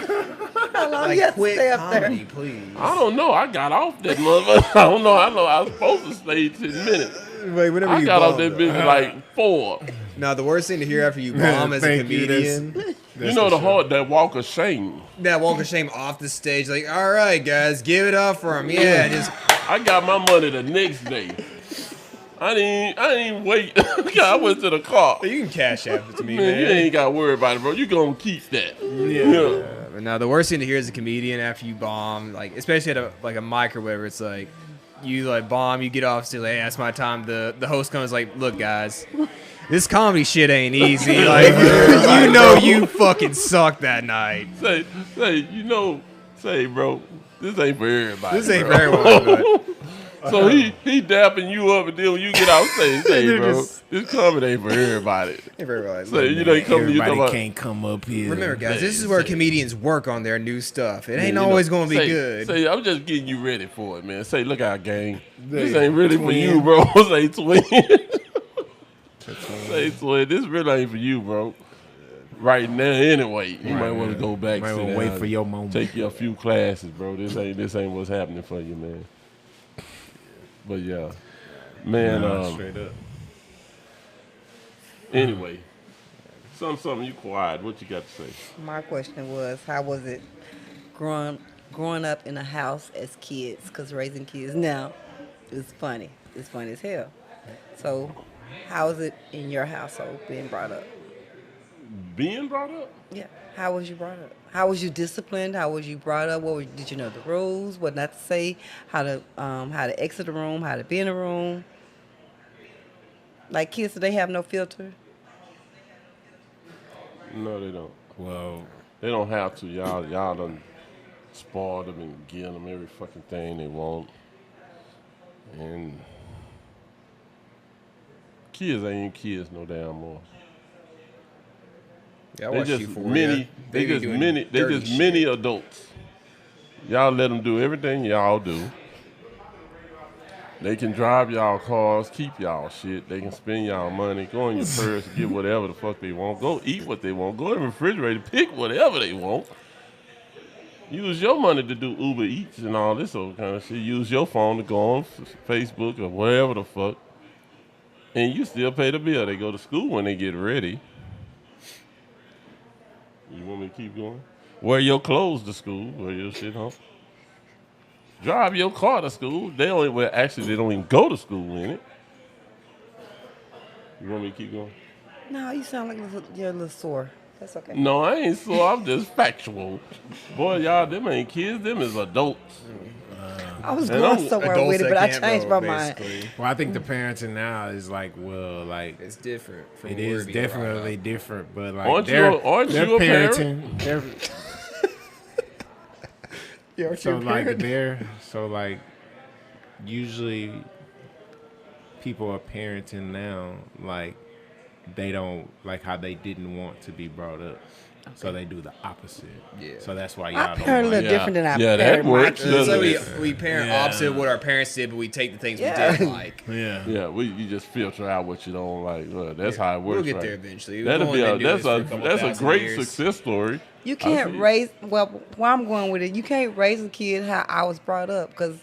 D: How long
C: Like,
D: you have to
C: quit
D: stay up there?
C: comedy, please.
A: I don't know. I got off that motherfucker. I don't know. I know I was supposed to stay 10 minutes.
C: Wait, whenever
A: I
C: you
A: got off
C: bombed,
A: that bitch like 4.
C: No, the worst thing to hear after you bomb as a
B: Thank you,
C: comedian.
A: You know the hard that walk of shame.
C: That walk of shame off the stage, like, all right, guys, give it up for him. Yeah, just
A: I got my money the next day. I didn't wait. I went to the car.
C: you can cash app it to me,
A: Man,
C: man.
A: you ain't got to worry about it, bro. You gonna keep that. Yeah.
C: But no, the worst thing to hear as a comedian after you bomb, like especially at a mic or whatever, it's like you like bomb, you get off stage, like, hey, that's my time. The host comes like, look, guys, this comedy shit ain't easy. Like you know you fucking suck that night.
A: Say, bro, this ain't for everybody.
C: This ain't
A: bro.
C: very well.
A: So he dapping you up, and then when you get out stage, say, bro, this comedy ain't for everybody. So you know, he come to you talking
B: Everybody
A: about.
B: can't come up here.
C: Remember, guys, this is where comedians work on their new stuff. It ain't always going to be good.
A: Say, I'm just getting you ready for it, man. Say, look out, gang. This ain't really for you, bro. Say, twin. Say, twin. This really ain't for you, bro. Right now, anyway. You might want to go back.
B: Might
A: sit
B: want to
A: down
B: wait for your moment.
A: Take you a few classes, bro. This ain't what's happening for you, man. But yeah, man.
B: Straight up.
A: Anyway, something you quiet. What you got to say?
D: My question was, how was it growing up in a house as kids? Because raising kids now is funny. It's funny as hell. So, how is it in your household being brought up?
A: Being brought up?
D: Yeah. How was you brought up? How was you disciplined? How was you brought up? Did you know the rules? What not to say? How to exit the room? How to be in the room? Like kids, do they have no filter?
A: No, they don't.
B: Well,
A: They don't have to. Y'all done spoiled them and give them every fucking thing they want. And kids ain't kids no damn more.
C: Yeah, I
A: They
C: watched
A: just
C: Euphoria.
A: many. They
C: be
A: just
C: doing
A: many. They
C: dirty
A: just
C: shit.
A: many adults. Y'all let them do everything y'all do. They can drive y'all cars, keep y'all shit. They can spend y'all money, go in your purse, get whatever the fuck they want. Go eat what they want. Go in the refrigerator, pick whatever they want. Use your money to do Uber Eats and all this other kind of shit. Use your phone to go on Facebook or whatever the fuck. And you still pay the bill. They go to school when they get ready. You want me to keep going? Wear your clothes to school. Wear your shit home. Drive your car to school. They don't even go to school in it. You want me to keep going?
D: No, you sound like you're a little sore. That's okay.
A: No, I ain't so. I'm just factual. Boy, y'all, them ain't kids. Them is adults.
D: I was
A: And
D: going
A: I'm
D: somewhere
C: Adults
D: with it,
C: that
D: but I
C: can't
D: changed
C: vote,
D: my mind.
C: basically.
B: well, I think the parenting now is like, well, like
C: It's different. From
B: it
C: where
B: is
C: we grew up.
B: definitely different, but like
A: Aren't
B: they're
A: you a
B: parenting.
C: Yeah,
B: So like usually people are parenting now like they don't like how they didn't want to be brought up. So they do the opposite.
C: Yeah.
B: So that's why
D: Our
B: y'all
D: parent a
B: don't
D: little
B: like.
D: different than our
A: Yeah, that
D: parent.
A: works.
D: My
C: So
D: kids.
C: we parent
B: Yeah.
C: opposite of what our parents did, but we take the things
D: Yeah.
C: we did like.
B: Yeah.
A: Yeah, you just filter out what you don't like. Look, that's how it works.
C: We'll get
A: right?
C: there eventually.
A: That'll
C: We've
A: be
C: only been doing this for a couple
A: that's a
C: thousand
A: great
C: years.
A: success story.
D: You
A: I
D: can't
A: see.
D: raise, well, where I'm going with it, you can't raise a kid how I was brought up. Because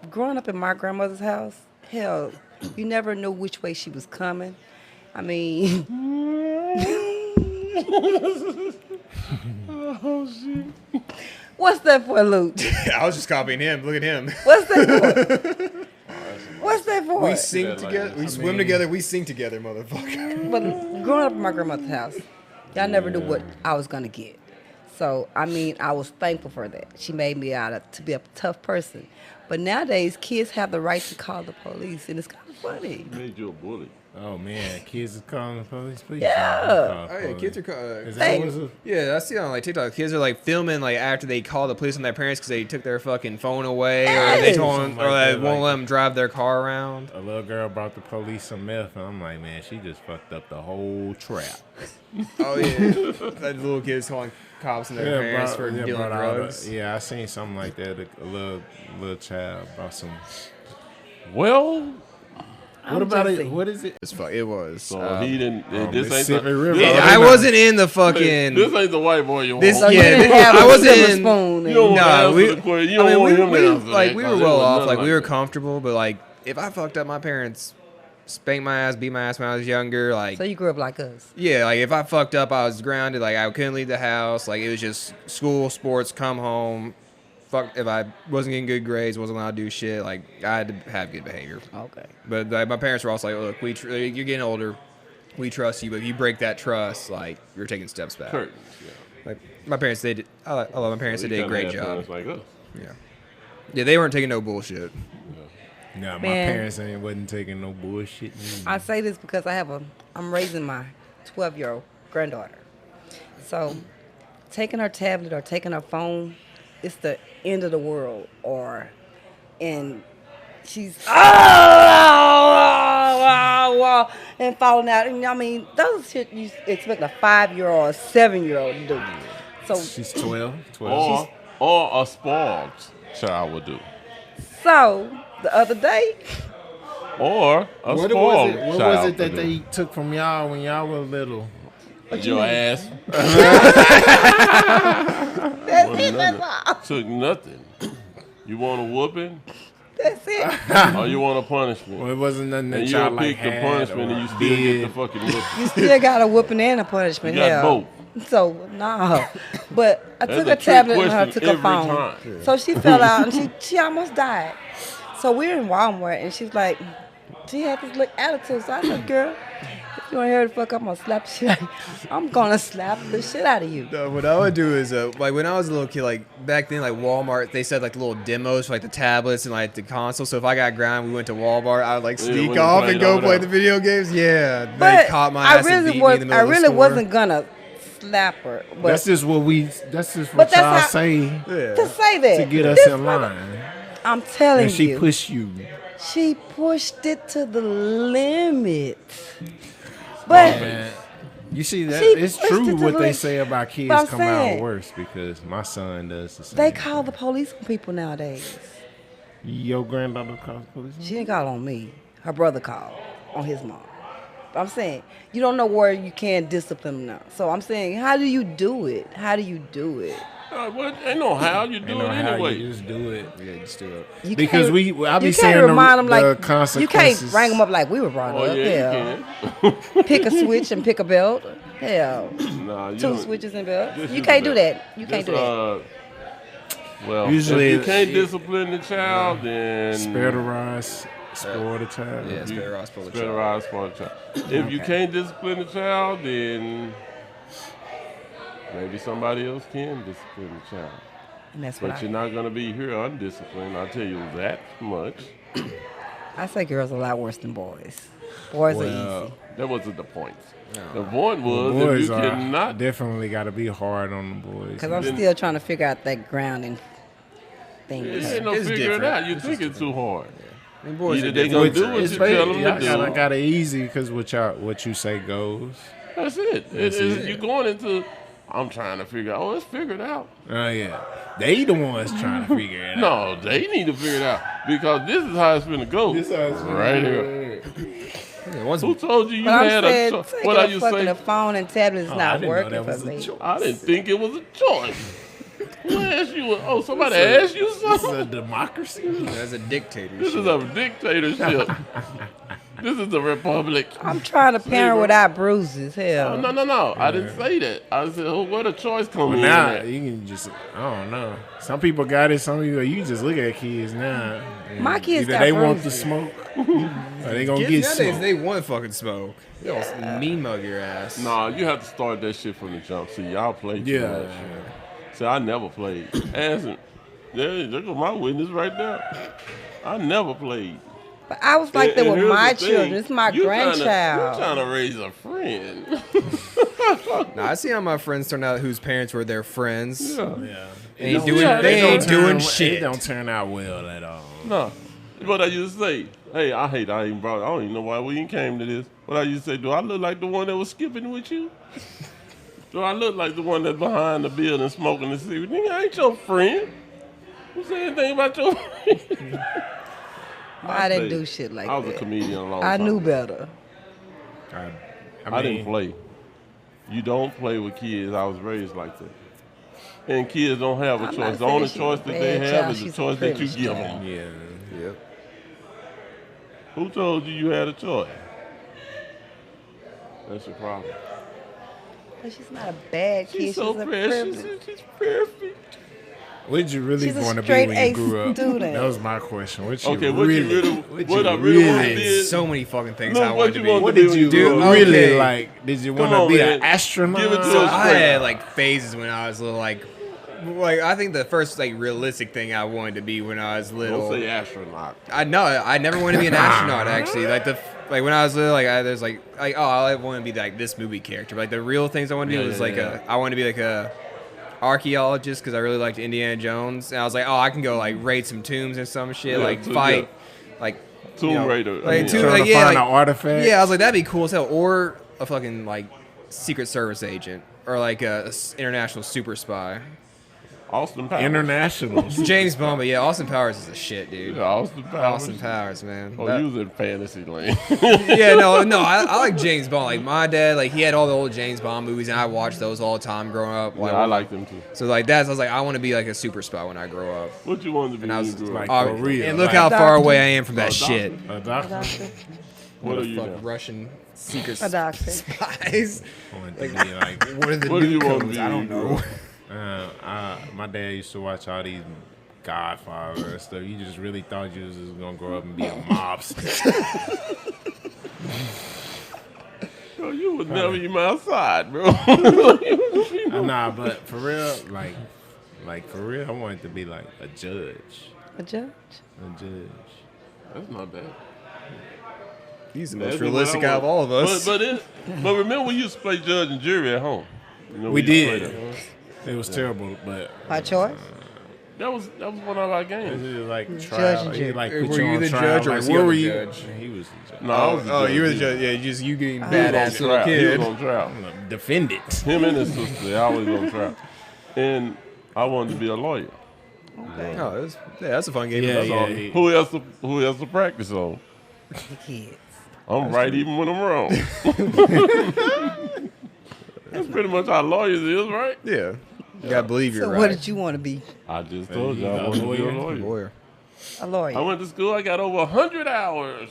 D: growing up in my grandmother's house, hell, you never knew which way she was coming. I mean,
A: Oh shit!
D: what's that for, Luke?
C: I was just copying him. Look at him.
D: What's that for? What's that for?
C: We sing
A: like
C: together.
A: this.
C: We swim together. We sing together, motherfucker.
D: But growing up in my grandmother's house, y'all never knew what I was gonna get. So I mean, I was thankful for that. She made me to be a tough person. But nowadays, kids have the right to call the police, and it's kind of funny.
A: Made you a bully.
B: Oh man, kids is calling the police. Please.
D: Yeah.
B: Don't call
C: Oh yeah,
B: police.
C: kids are.
B: Is that what's up?
C: Yeah, I see it on like TikTok. Kids are like filming like after they call the police on their parents because they took their fucking phone away, or they
D: Yes.
C: told them,
B: Something
C: or
B: like
C: they
B: that,
C: won't
B: like-
C: let them drive their car around.
B: A little girl brought the police some meth, and I'm like, man, she just fucked up the whole trap.
C: Oh yeah, that little kids calling cops and their parents for dealing
B: brought all
C: drugs.
B: the- yeah, I seen something like that. A little child brought some.
A: Well,
B: What about
D: just
B: it? What is it?
C: It's fuck. It was.
A: so he didn't. This ain't
B: Mississippi
A: the,
B: River.
A: this-
C: Yeah, I wasn't in the fucking.
A: This ain't the white boy you
C: This-
A: want.
D: So
C: Yeah,
D: you didn't
C: this-
D: have
C: I
D: a
C: wasn't
D: silver
C: in-
D: spoon.
A: You don't want to
C: Nah,
A: answer
C: we.
A: the question. You
C: I
A: don't
C: mean,
A: want him to
C: we
A: answer
C: like
A: that,
C: we
A: 'cause
C: were
A: it
C: well
A: was
C: off.
A: nothing
C: Like we were
A: that.
C: comfortable, but like if I fucked up my parents, spanked my ass, beat my ass when I was younger. Like,
D: So you grew up like us.
C: yeah, like if I fucked up, I was grounded. Like I couldn't leave the house. Like it was just school, sports, come home. Fuck if I wasn't getting good grades, wasn't allowed to do shit. Like I had to have good behavior.
D: Okay.
C: But like, my parents were also like, look, you're getting older. We trust you, but if you break that trust, like you're taking steps back.
A: Curtains, yeah.
C: Like my parents, they did. I love my parents. They did a great job.
A: Like us.
C: Yeah, they weren't taking no bullshit.
B: Nah, my
D: Man.
B: parents wasn't taking no bullshit.
D: I say this because I'm raising my 12-year-old granddaughter. So taking her tablet or taking her phone, it's the end of the world. And she's and falling out. And I mean, those shit you expect a 5-year-old or a 7-year-old to do. So
B: She's 12.
A: Or a spoiled child would do.
D: So the other day,
A: Or a
B: What
A: spoiled
B: was
A: child
B: it that
A: would do.
B: they took from y'all when y'all were little?
A: Your ass
D: that's it. That's all.
A: took nothing. You want a whooping
D: That's it.
A: or you want a punishment?
B: Well, it wasn't nothing that
A: And
B: y'all
A: you'll
B: like
A: pick the
B: had
A: punishment
B: or
A: and you still get the
B: did.
A: fucking whooping.
D: You still got a whooping and a punishment.
A: You got
D: hell. So no, but I
A: That's
D: took
A: a
D: a
A: trick
D: tablet and her
A: question
D: took her
A: every
D: phone.
A: time.
D: So she fell out and she almost died. So we're in Walmart and she's like, she had this little attitude. So I said, girl, if you want to hear the fuck, I'm gonna slap the shit out of you. I'm gonna slap the shit out of you.
C: No, what I would do is, like when I was a little kid, like back then, like Walmart, they said like little demos for like the tablets and like the console. So if I got ground, we went to Walmart, I would like
A: Yeah,
C: sneak
A: when you
C: off
A: played
C: and go
A: over
C: play
A: there.
C: the video games. Yeah, they
D: But
C: caught my
D: I
C: ass and beat
D: really
C: me in the middle of the store.
D: wasn't gonna slap her. But
B: That's just what
D: But that's
B: y'all
D: how-
B: say
D: to say that
B: to get us
D: this
B: in
D: mother-
B: line.
D: I'm telling
B: And she
D: you,
B: pushed you.
D: she pushed it to the limit. But
B: You see that
D: She
B: it's
D: pushed
B: true
D: it to
B: what
D: the
B: they
D: limit.
B: say about kids
D: But I'm
B: come out
D: saying-
B: worse because my son does the same.
D: they call the police on people nowadays.
B: Your granddaughter calls the police.
D: She didn't call on me. Her brother called on his mom. But I'm saying, you don't know where you can discipline them now. So I'm saying, how do you do it? How do you do it?
A: Well, ain't no how you do
B: Ain't
A: it
B: no how
A: anyway.
B: you just do it.
C: Yeah, just do it.
D: You
B: Because
D: can't-
B: I be
D: you
B: saying
D: can't remind them
B: the
D: like you
B: consequences.
D: can't bring them up like we were brought
A: Oh
D: up.
A: yeah,
D: Hell.
A: you can.
D: Pick a switch and pick a belt. Hell,
A: Nah, you
D: two
A: don't-
D: switches and belts.
A: just
D: You
A: use
D: can't
A: the
D: do
A: belt.
D: that. You can't do that.
A: Well,
B: Usually
A: if you
B: it's-
A: can't discipline the child, then
B: Spare the rod, spoil the child.
C: Yeah, spare the rod, spoil the
A: spare the
C: child.
A: rod, spoil the child. If you can't discipline the child, then maybe somebody else can discipline the child.
D: And that's what
A: But you're not gonna be here undisciplined. I'll tell you that much.
D: I say girls are a lot worse than boys. Boys are easy.
A: That wasn't the point. The point was
B: Boys
A: if you cannot.
B: definitely got to be hard on the boys.
D: Because I'm
A: Then-
D: still trying to figure out that grounding thing.
A: You
D: with her.
A: ain't no
C: It's
A: figure it
C: different.
A: out. You think it's too hard.
C: I mean, boys
A: Either
C: are
A: they
C: different.
A: gonna do what
B: It's
A: you tell them to
B: y'all
A: do.
B: got it easy because what you say goes.
A: That's it. You're going into. I'm trying to figure out. Oh, let's figure it out.
B: Oh yeah, they the ones trying to figure it out.
A: No, they need to figure it out because this is how it's gonna go. Right here.
C: Yeah, once
A: Who told you you
D: But I'm
A: had
D: saying,
A: a choice?
D: taking
A: What are
D: a
A: you
D: fucking
A: saying?
D: a phone and tablet is
B: I
D: not
B: didn't know
D: working
B: that
D: for
B: was a
D: me.
B: choice.
A: I didn't think it was a choice. Who asked you? Oh, somebody asked you
B: This is
A: something.
B: a democracy.
C: That's a dictatorship.
A: This is a dictatorship. This is a republic.
D: I'm trying to parent
A: bro.
D: without bruises. Hell.
A: Oh, no. I didn't say that. I said, oh, where the choice come
B: But
A: in?
B: now
A: at?
B: you can just I don't know. Some people got it. Some people you can just look at kids now. and
D: My kids
B: either
D: got
B: they want the
D: bruises.
B: smoke or they gonna
C: Kids
B: get
C: nowadays,
B: smoked.
C: they want to fucking smoke. They'll mean mug your ass.
A: Nah, you have to start that shit from the jump. See, y'all play too
B: Yeah.
A: much. See, I never played. Ask there goes my witness right there. I never played.
D: But I was like that
A: And
D: with
A: here's
D: my
A: the thing,
D: children. It's my
A: you
D: grandchild.
A: You're trying to raise a friend.
C: Nah, I see how my friends turn out whose parents were their friends.
A: Yeah.
B: Yeah.
C: Ain't
B: It
C: doing,
A: yeah,
C: they
A: don't
C: ain't doing
B: It
C: shit.
B: don't turn out well at all.
A: No. What I used to say, hey, I even brought I don't even know why we even came to this. What I used to say, do I look like the one that was skipping with you? Do I look like the one that's behind the building smoking the cigarette? Nigga, I ain't your friend. Who said anything about your friend?
D: I didn't do shit like
A: I was a
D: that.
A: comedian a long
D: I
A: time
D: knew
A: ago.
D: better.
A: I didn't play. You don't play with kids. I was raised like that. And kids don't have a
D: I'm
A: choice.
D: not
A: The
D: saying
A: only
D: she's
A: choice
D: a
A: that they
D: bad
A: have
D: child.
A: is the
D: She's a
A: choice that you
D: privileged
A: give
D: child.
A: them.
B: Yeah.
C: Yep.
A: Who told you had a choice? That's your problem.
D: But she's not a bad kid.
A: She's so
D: a
A: precious.
D: privileged.
A: She's perfect.
B: What did you really
D: She's a
B: want to be
D: straight
B: when you
D: A
B: grew up?
D: student.
B: That was my question. What
A: Okay,
B: you
A: what
B: really,
A: you really,
B: what
A: what
B: you
A: I really want to
B: really-
A: be.
C: So many fucking things
A: No,
C: I
A: what
C: wanted to
A: you
C: be.
A: want
B: What
A: to
B: did
A: be
B: you
A: when you grew up?
B: really
C: Okay.
B: like? Did you
A: Come
B: want to
A: on,
B: be
A: man.
B: an astronaut?
A: Give it to
C: So
A: us.
C: I had like phases when I was little, like I think the first like realistic thing I wanted to be when I was little.
A: Don't say astronaut.
C: I never wanted to be an astronaut actually. Like when I was little, there's I want to be like this movie character. But, like the real things I wanted to be was I wanted to be like a archaeologist because I really liked Indiana Jones, and I was like, I can go like raid some tombs and some shit, fight, like
A: Tomb Raider.
B: Trying to find an artifact.
C: Yeah, I was like, that'd be cool as hell. Or a fucking like Secret Service agent, or like a international super spy.
A: Austin Powers.
B: International.
C: James Bond, but yeah, Austin Powers is a shit, dude.
A: Yeah, Austin Powers.
C: Austin Powers, man.
A: Oh, you was in fantasy land.
C: Yeah, no, I like James Bond. Like my dad, like he had all the old James Bond movies, and I watched those all the time growing up.
A: Yeah, I like them too.
C: So like that, I was like, I want to be like a super spy when I grow up.
A: What you wanted to be
C: And I
A: when
C: was
A: you grew
B: like,
A: up?
B: for real.
C: And look
B: Like,
C: how far
D: doctor.
C: away I am from that
A: A
C: shit.
B: a
D: A
B: doctor.
D: doctor.
A: What are you
C: Fuck
A: now?
C: Russian secret
D: A doctor.
C: spies.
B: Want to be like,
C: What are the
A: What do you
C: new
A: want to
C: codes?
A: be?
C: I don't know.
B: my dad used to watch all these Godfather and stuff. You just really thought you was just gonna grow up and be a mobster.
A: Bro, you would never be my side, bro.
B: Nah, but for real, like for real, I wanted to be like a judge.
D: A judge.
B: A judge.
A: That's not bad.
C: He's the
A: That's
C: most
A: what I
C: realistic out of all of us.
A: But remember we used to play judge and jury at home. You know,
B: We
A: used to play
B: did.
A: that.
B: It was terrible, but
D: By choice.
A: That was one of our
B: it
A: games.
B: was like
D: Judge
B: trial.
D: and
B: He
D: jury.
B: like
C: Were
B: put you
C: you
B: on
C: the
B: trial.
C: judge or
B: like,
C: was he
B: where
C: the
B: were you?
C: judge?
B: He was the judge.
A: No, I was the judge.
C: you were the judge. Yeah, just you getting
A: He was
C: badass
A: on
C: little
A: trial. He
C: kid.
A: was on trial.
B: Defendant.
A: Him and his sister, they always on trial. And I wanted to be a lawyer.
D: Okay.
C: Oh, that's a fun game.
B: Yeah,
C: That's all.
B: yeah.
A: Who else to practice on?
D: The kids.
A: I'm right even when I'm wrong. That's pretty much how lawyers is, right?
C: Yeah. You gotta believe you're
D: So
C: right.
D: what did you want to be?
A: I just told you
B: you
A: I
B: a
A: wanted to be a
B: lawyer?
A: lawyer.
C: Lawyer.
D: A lawyer.
A: I went to school, I got over 100 hours.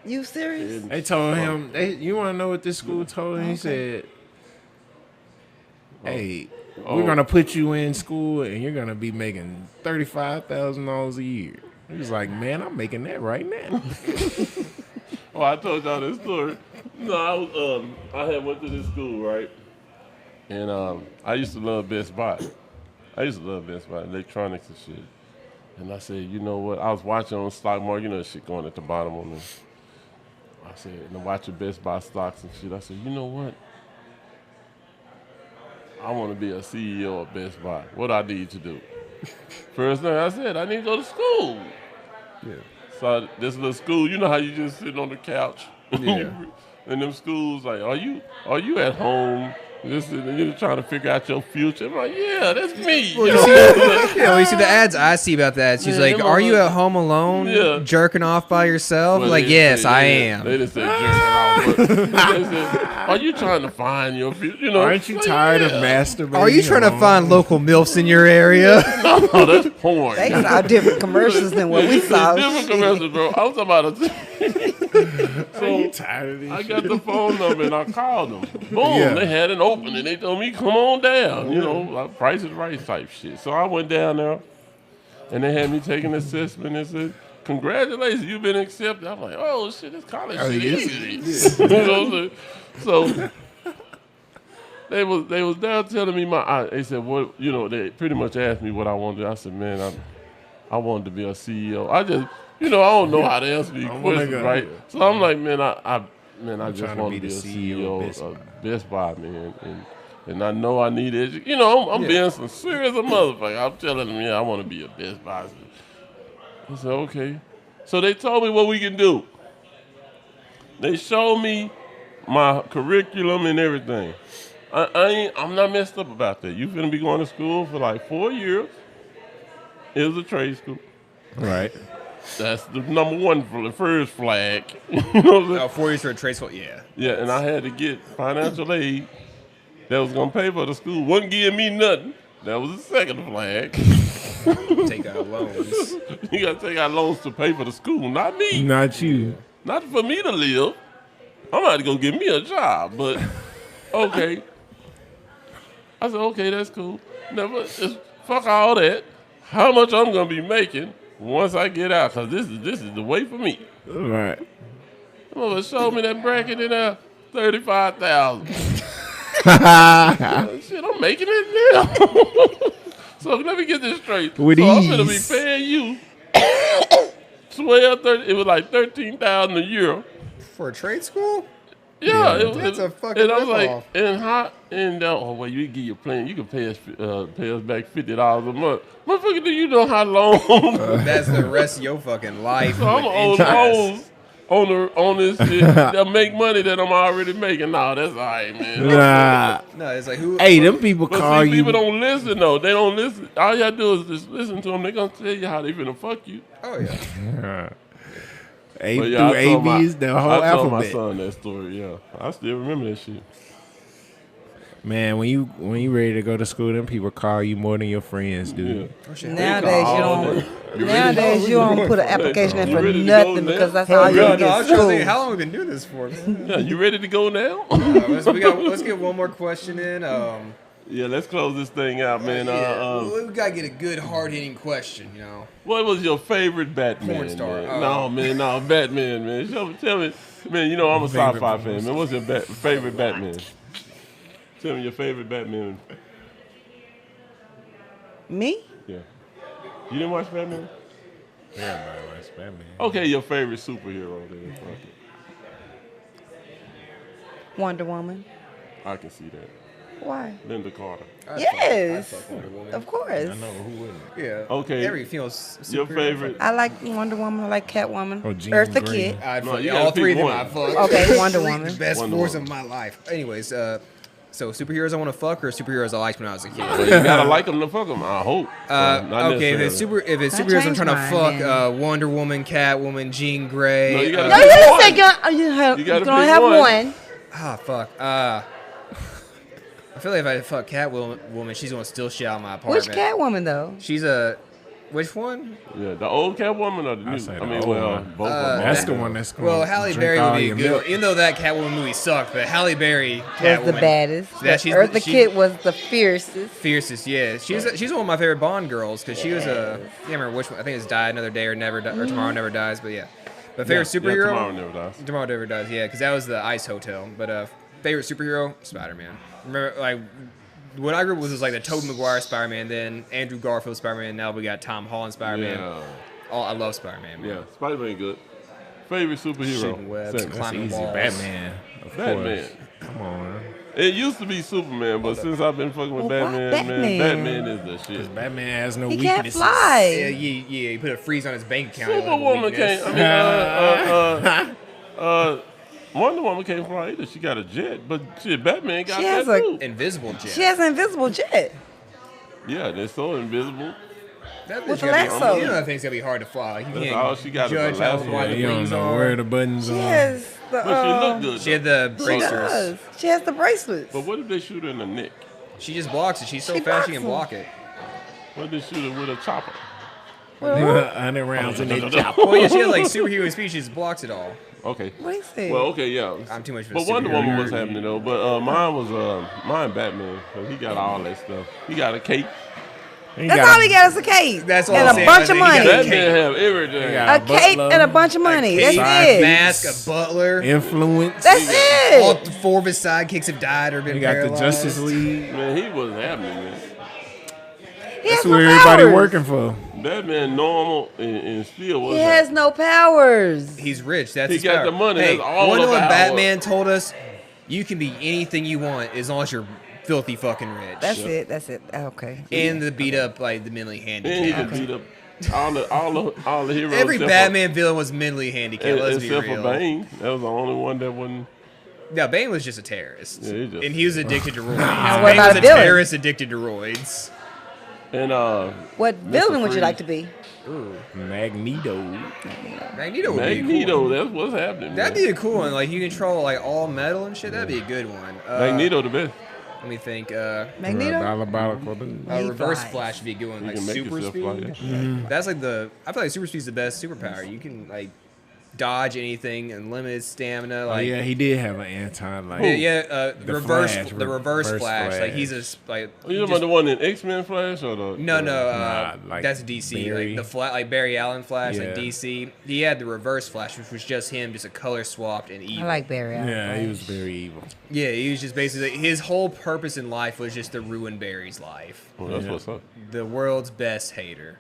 D: You serious?
B: They told him, you want to know what this school told him? He said, hey, we're going to put you in school and you're going to be making $35,000 a year. He was like, man, I'm making that right now.
A: Oh, I told y'all this story. No, I had went to this school, right? And I used to love Best Buy. Electronics and shit. And I said, you know what? I was watching on the stock market, you know, shit going at the bottom on this. I said, and I'm watching Best Buy stocks and shit. I said, you know what? I want to be a CEO of Best Buy. What I need to do? First thing I said, I need to go to school.
C: Yeah.
A: So this little school, you know how you just sitting on the couch?
C: Yeah.
A: And them schools like, are you at home? You're trying to figure out your future. I'm like, yeah, that's me.
C: Well,
A: You
C: you
A: know?
C: see, you see the ads I see about that. She's
A: Yeah,
C: like,
A: them
C: "Are you
A: motherfuckers-
C: at home alone,
A: Yeah.
C: jerking off by yourself?"
A: Well,
C: like,
A: they
C: yes,
A: say-
C: I
A: they-
C: am.
A: They didn't say jerking off, but they said, are you trying to find your future? You know,
B: Aren't you
A: like,
B: tired of
A: yeah.
B: masturbating?
C: Are you trying to
B: alone?
C: find local milfs in your area?
A: No, that's porn.
D: They saw different commercials than what we saw.
A: Different commercials, bro. I'm talking about
B: Are you
A: so
B: tired of this
A: I
B: shit?
A: got the phone number and I called them. Boom,
B: Yeah.
A: they had an opening. They told me, come on down. You know, like Price is Right type shit. So I went down there and they had me take an assessment and said, congratulations, you've been accepted. I'm like, oh shit, this college shit easy. You know, so they was down telling me they said, what, you know, they pretty much asked me what I wanted. I said, man, I wanted to be a CEO. I just, you know, I don't know how to answer these
B: wanna
A: questions,
B: go.
A: right? So I'm like, man, I just
B: trying to
A: want to
B: be
A: be a
B: the CEO of
A: CEO of Best Buy, man. And I know I need education. You know, I'm being sincere as a motherfucker. I'm telling them, yeah, I want to be a Best Buy. I said, okay. So they told me what we can do. They showed me my curriculum and everything. I'm not messed up about that. You finna be going to school for like 4 years. It was a trade school.
B: Right.
A: That's the number one for the first flag. You know what I'm saying?
C: 4 years for a trade school. Yeah.
A: Yeah, and I had to get financial aid that was gonna pay for the school. Wasn't giving me nothing. That was the second flag.
C: Take out loans.
A: You got to take out loans to pay for the school, not me.
B: Not you.
A: Not for me to live. I'm about to go get me a job, but okay. I said, okay, that's cool. Never, just fuck all that. How much I'm gonna be making once I get out? Cause this is the way for me.
B: All right.
A: Well, show me that bracket in there, 35,000. Shit, I'm making it now. So let me get this straight.
B: With
A: I'm gonna be
B: ease.
A: paying you 12, 30. It was like 13,000 a year.
C: For a trade school?
A: Yeah,
C: That's a fucking
A: and I was like,
C: ripoff.
A: and how? And oh well, you get your plan. You can pay us back $50 a month. Motherfucker, do you know how long?
C: That's the rest of your fucking life.
A: So I'm
C: with
A: on
C: interest.
A: on this shit that make money that I'm already making. Nah, that's all right, man.
B: Nah.
C: No, it's like who?
B: Hey, them people
A: But
B: call
A: see,
B: you.
A: people don't listen though. They don't listen. All you gotta do is just listen to them. They gonna tell you how they finna fuck you.
C: Oh yeah.
B: A
A: But
B: through
A: yeah, I told
B: ABs, the whole
A: I told my
B: alphabet.
A: son that story. Yeah, I still remember that shit.
B: Man, when you ready to go to school, them people call you more than your friends do.
A: Yeah.
D: Nowadays you
A: all
D: don't. Nowadays you don't put an application in
A: You
D: for
A: ready to go
D: nothing
A: now?
D: because that's all you
C: No, I
D: get
C: was trying to think,
D: school.
C: how long have we been doing this for? Man?
A: Yeah, you ready to go now?
C: Let's get one more question in.
A: Yeah, let's close this thing out, man.
C: We gotta get a good hard hitting question, you know.
A: What was your favorite Batman?
C: Porn star.
A: Man? No, Batman, man. Tell me, man. You know I'm a sci-fi fan, man. What's your favorite Batman? Tell me your favorite Batman.
D: Me?
A: Yeah. You didn't watch Batman?
B: Yeah, that's Batman.
A: Okay, your favorite superhero. Then. Fuck it.
D: Wonder Woman.
A: I can see that.
D: Why?
A: Linda Carter.
D: Yes,
C: Wonder Woman.
D: of course.
B: Who wouldn't?
C: Yeah.
A: Okay.
C: Every female
A: Your favorite?
D: I like Wonder Woman. I like Catwoman.
B: Oh, Jean
D: Eartha
B: Grey.
D: Kitt.
C: I'd
A: No,
C: fuck
A: you
C: all
A: gotta
C: three
A: pick
C: of them.
A: one.
C: I fuck.
D: Okay, Wonder Woman.
C: The best
A: Wonder
C: force
A: Woman.
C: of my life. Anyways, so superheroes I want to fuck or superheroes I liked when I was a kid.
A: Well, you gotta like them to fuck them. I hope. Not
C: Okay, if
A: necessarily.
C: it's
D: I
C: superheroes I'm
D: changed
C: trying to
D: mine,
C: fuck,
D: man.
C: Wonder Woman, Catwoman, Jean Grey.
A: No, you gotta
D: No,
A: pick
D: you didn't
A: one.
D: say you
A: gotta
D: can only
A: pick
D: have
A: one.
D: one.
C: Fuck. I feel like if I fuck Catwoman, she's gonna steal shit out of my apartment.
D: Which Catwoman though?
C: She's which one?
A: Yeah, the old Catwoman or the new?
B: say
A: I
B: the
A: mean,
B: old
A: well,
B: one.
A: both of them.
B: That's the one that's going
C: Well, Halle Berry would be a good one. Even though that Catwoman movie sucked, but Halle Berry Catwoman
D: Was the baddest.
C: Yeah,
D: But
C: she's-
D: Eartha
C: she-
D: Kitt was the fiercest.
C: Fiercest, yeah. She's one of my favorite Bond girls because she was I can't remember which one. I think it's Die Another Day or Never or Tomorrow Never Dies, but yeah. But favorite superhero?
A: Tomorrow Never Dies.
C: Tomorrow Never Dies, yeah, because that was the Ice Hotel. But favorite superhero? Spider-Man. Remember, like, what I grew up with was like the Tobey Maguire Spider-Man, then Andrew Garfield Spider-Man, now we got Tom Holland Spider-Man.
A: Yeah,
C: Oh, I love Spider-Man, man.
A: yeah. Spider-Man good. Favorite superhero?
C: Shooting webs,
A: Seven.
B: That's
C: climbing
B: easy.
C: walls.
B: Batman. Of
A: Batman.
B: course. Come on, man.
A: It used to be Superman, but since I've been fucking with
D: Well, why
A: Batman, man,
D: Batman?
A: Batman is the shit.
B: Batman has no
D: He can't
B: weaknesses.
C: Yeah,
D: fly.
C: he put a freeze on his bank account. He don't have a
A: Superwoman
C: weakness.
A: can't. I mean, Wonder Woman can't fly either. She got a jet, but shit, Batman got
D: She
A: that
D: has a-
A: too.
C: Invisible jet.
D: She has an invisible jet.
A: Yeah, they're so invisible.
C: That
D: With
C: bitch gotta be-
D: lasso.
C: You know that thing's gonna be hard to fly. Like, you
A: That's
C: can't
A: all she got is a
C: judge how
A: lasso.
C: wide
B: Yeah,
C: the
B: you don't
C: wings
B: know
C: are.
B: where the buttons
D: She
B: are.
D: has the.
A: But she look good.
C: She had
A: though.
C: the
D: She
C: bracers.
D: does. She has the bracelets.
A: But what if they shoot her in the neck?
C: She just blocks it. She's so
D: She
C: fast she
D: blocks
C: can
D: them.
C: block it.
A: What if they shoot her with a chopper?
B: 100 rounds in their chop.
C: Well, yeah, she has like superhero speed. She just blocks it all.
A: Okay.
D: What is it?
A: Well, okay, yeah.
C: I'm too much for
A: But
C: the
A: Wonder
C: superhero
A: Woman was
C: nerd.
A: happening though. But mine Batman. So he got all that stuff. He got a cape.
D: That's all he got is a cape.
C: That's all
D: and
C: I'm
D: a
C: saying.
D: bunch
C: I
D: of
C: think he got
D: money.
C: a
A: Batman have everything.
B: Yeah.
D: A cape
B: butler,
D: and a bunch of money.
C: cape,
D: That's it.
C: Mask, a butler.
B: Influence.
D: That's
C: All
D: it.
C: 4 of his sidekicks have died or been
B: You got the
C: paralyzed.
B: Justice League.
A: Man, he was happening, man.
D: He
B: That's
D: has
B: where
D: no
B: everybody
D: powers.
B: working for.
A: Batman normal and still was
D: He has no powers.
C: He's rich. That's
A: He
C: his
A: got
C: power.
A: the money.
C: Hey,
A: That's all
C: one
A: of
C: when
A: our-
C: Batman told us, you can be anything you want as long as you're filthy fucking rich.
D: That's it. That's it. Okay.
C: And the beat up like the mentally
A: And he
C: handicapped.
A: could beat up all the heroes.
C: Every
A: except
C: Batman villain was mentally handicapped.
A: for,
C: Let's be
A: except
C: real.
A: for Bane. That was the only one that wasn't.
C: Yeah, Bane was just a terrorist,
A: Yeah, he just-
C: and he was addicted to roids.
D: what
C: Bane
D: about
C: was
D: a
C: a
D: villain?
C: terrorist addicted to roids.
A: And
D: What villain would you like to be?
B: Magneto.
C: Magneto would be
A: Magneto,
C: cool.
A: that's what's happening.
C: That'd
A: man.
C: be a cool one. Like you control like all metal and shit. That'd be a good one.
A: Magneto the best.
C: Let me think.
D: Magneto.
B: Diabolical dude.
D: He
C: Reverse
D: flies.
C: Flash would be a good one.
A: You
C: Like
A: can make
C: super
A: yourself
C: speed.
A: fly, yeah.
C: That's like I feel like super speed is the best superpower. You can like dodge anything, unlimited stamina.
B: Oh,
C: Like
B: yeah, he did have an anti like.
C: the reverse
B: Flash,
C: the reverse Flash. Like he's
B: Flash.
C: like
A: Are you
C: just-
A: talking about the one in X-Men Flash or the?
C: no,
B: Nah, like
C: that's DC.
B: Barry.
C: Like like Barry Allen Flash, like
B: Yeah.
C: DC. He had the Reverse Flash, which was just him, just a color swapped and evil.
D: I like Barry. Allen
B: Yeah, he was
D: Flash.
B: very evil.
C: Yeah, he was just basically his whole purpose in life was just to ruin Barry's life.
A: Well, that's
B: Yeah.
A: what's up.
C: The world's best hater,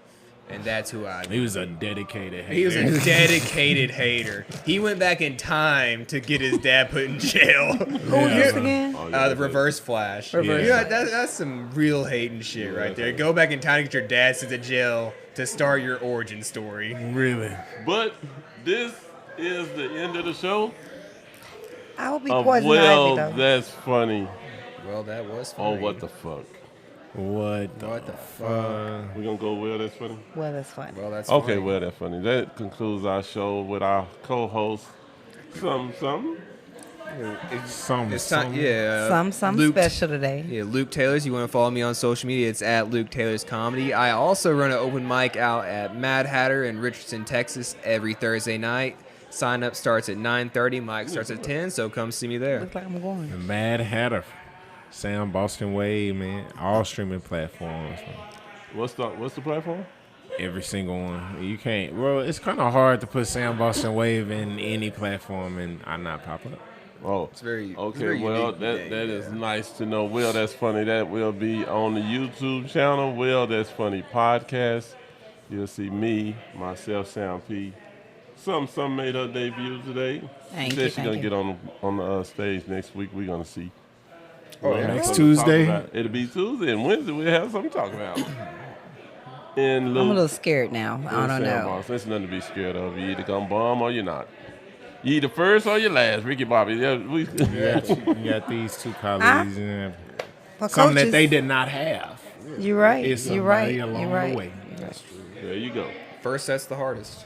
C: and that's who I.
B: He was a dedicated hater.
C: He was a dedicated hater. He went back in time to get his dad put in jail.
D: Who was this again?
A: Oh, yeah,
C: The Reverse Flash.
D: Reverse
C: Yeah, that's some real hating shit right there. Go back in time to get your dad sent to jail to start your origin story.
B: Really.
A: But this is the end of the show.
D: I will be
A: Of
D: poison
A: well,
D: ivy though.
A: that's funny.
C: Well, that was
A: Oh,
C: funny.
A: what the fuck?
B: What the fuck?
A: We're gonna go well, that's funny.
D: Well, that's fun.
C: Well, that's
A: Okay,
C: funny.
A: well, that's funny. That concludes our show with our co-host, something.
B: Some.
C: It's time. Yeah.
D: Some
C: Luke,
D: special today.
C: Yeah, Luke Taylor's. You want to follow me on social media? It's at Luke Taylor's Comedy. I also run an open mic out at Mad Hatter in Richardson, Texas, every Thursday night. Sign up starts at 9:30. Mic starts at 10. So come see me there.
D: Looks like I'm going.
B: The Mad Hatter. Sam Boston Wade, man. All streaming platforms. Man.
A: What's the platform?
B: Every single one. You can't. Well, it's kind of hard to put Sam Boston Wave in any platform and I not pop up.
A: Oh,
C: It's very
A: okay.
C: very
A: Well,
C: unique
A: that
C: name,
A: that is
C: yeah.
A: nice to know. Well, that's funny. That will be on the YouTube channel. Well, that's funny podcast. You'll see me, myself, Sam P. Some made her debut today.
D: Thank
A: She
D: you,
A: said she's
D: thank
A: gonna
D: you.
A: get on the stage next week. We're gonna see.
C: Oh, yeah.
B: Next
A: Something to talk
B: Tuesday?
A: about. It'll be Tuesday and Wednesday. We'll have something to talk about. And
D: I'm
A: Luke,
D: a little scared now. I don't know.
A: There's nothing to be scared of. You either gonna bomb or you're not. You either first or you last. Ricky Bobby. Yeah, we.
B: You got these two colleagues and
D: Well,
B: something that
D: coaches,
B: they did not have.
D: You're right.
B: It's
D: You're right.
B: somebody along
D: You're right.
B: the way.
A: There you go.
C: First, that's the hardest.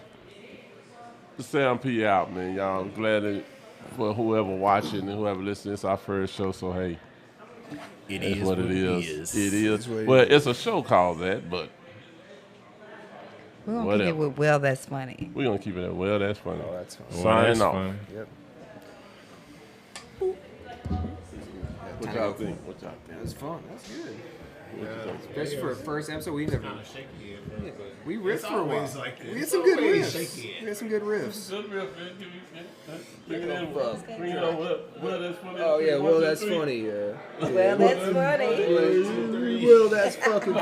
A: Sam P out, man. Y'all glad that for whoever watching and whoever listening, it's our first show. So hey,
B: It
A: that's
B: is
A: what it is. It is.
C: what it
A: Well,
C: is.
A: it's a show called that, but
D: We're gonna
A: Whatever.
D: keep it with well. That's funny.
A: we're gonna keep it at well. That's funny.
C: Oh, that's fine.
B: Well,
A: Signing
B: that's
A: off.
B: fun.
C: Yep.
A: What y'all think? What y'all think?
C: That's fun. That's good.
A: What you think?
C: Especially for a first episode, we never. We riffed for a while.
B: always like this.
C: We had
B: It's
C: some good
B: always
C: riffs.
B: shaky.
C: We had some good riffs.
A: Good real man. Bring it in. Bring it on. Well, that's funny.
C: Oh yeah,
A: One,
C: well
A: two,
C: that's
A: three.
C: funny.
D: Well, that's funny.
C: Well, that's fucking.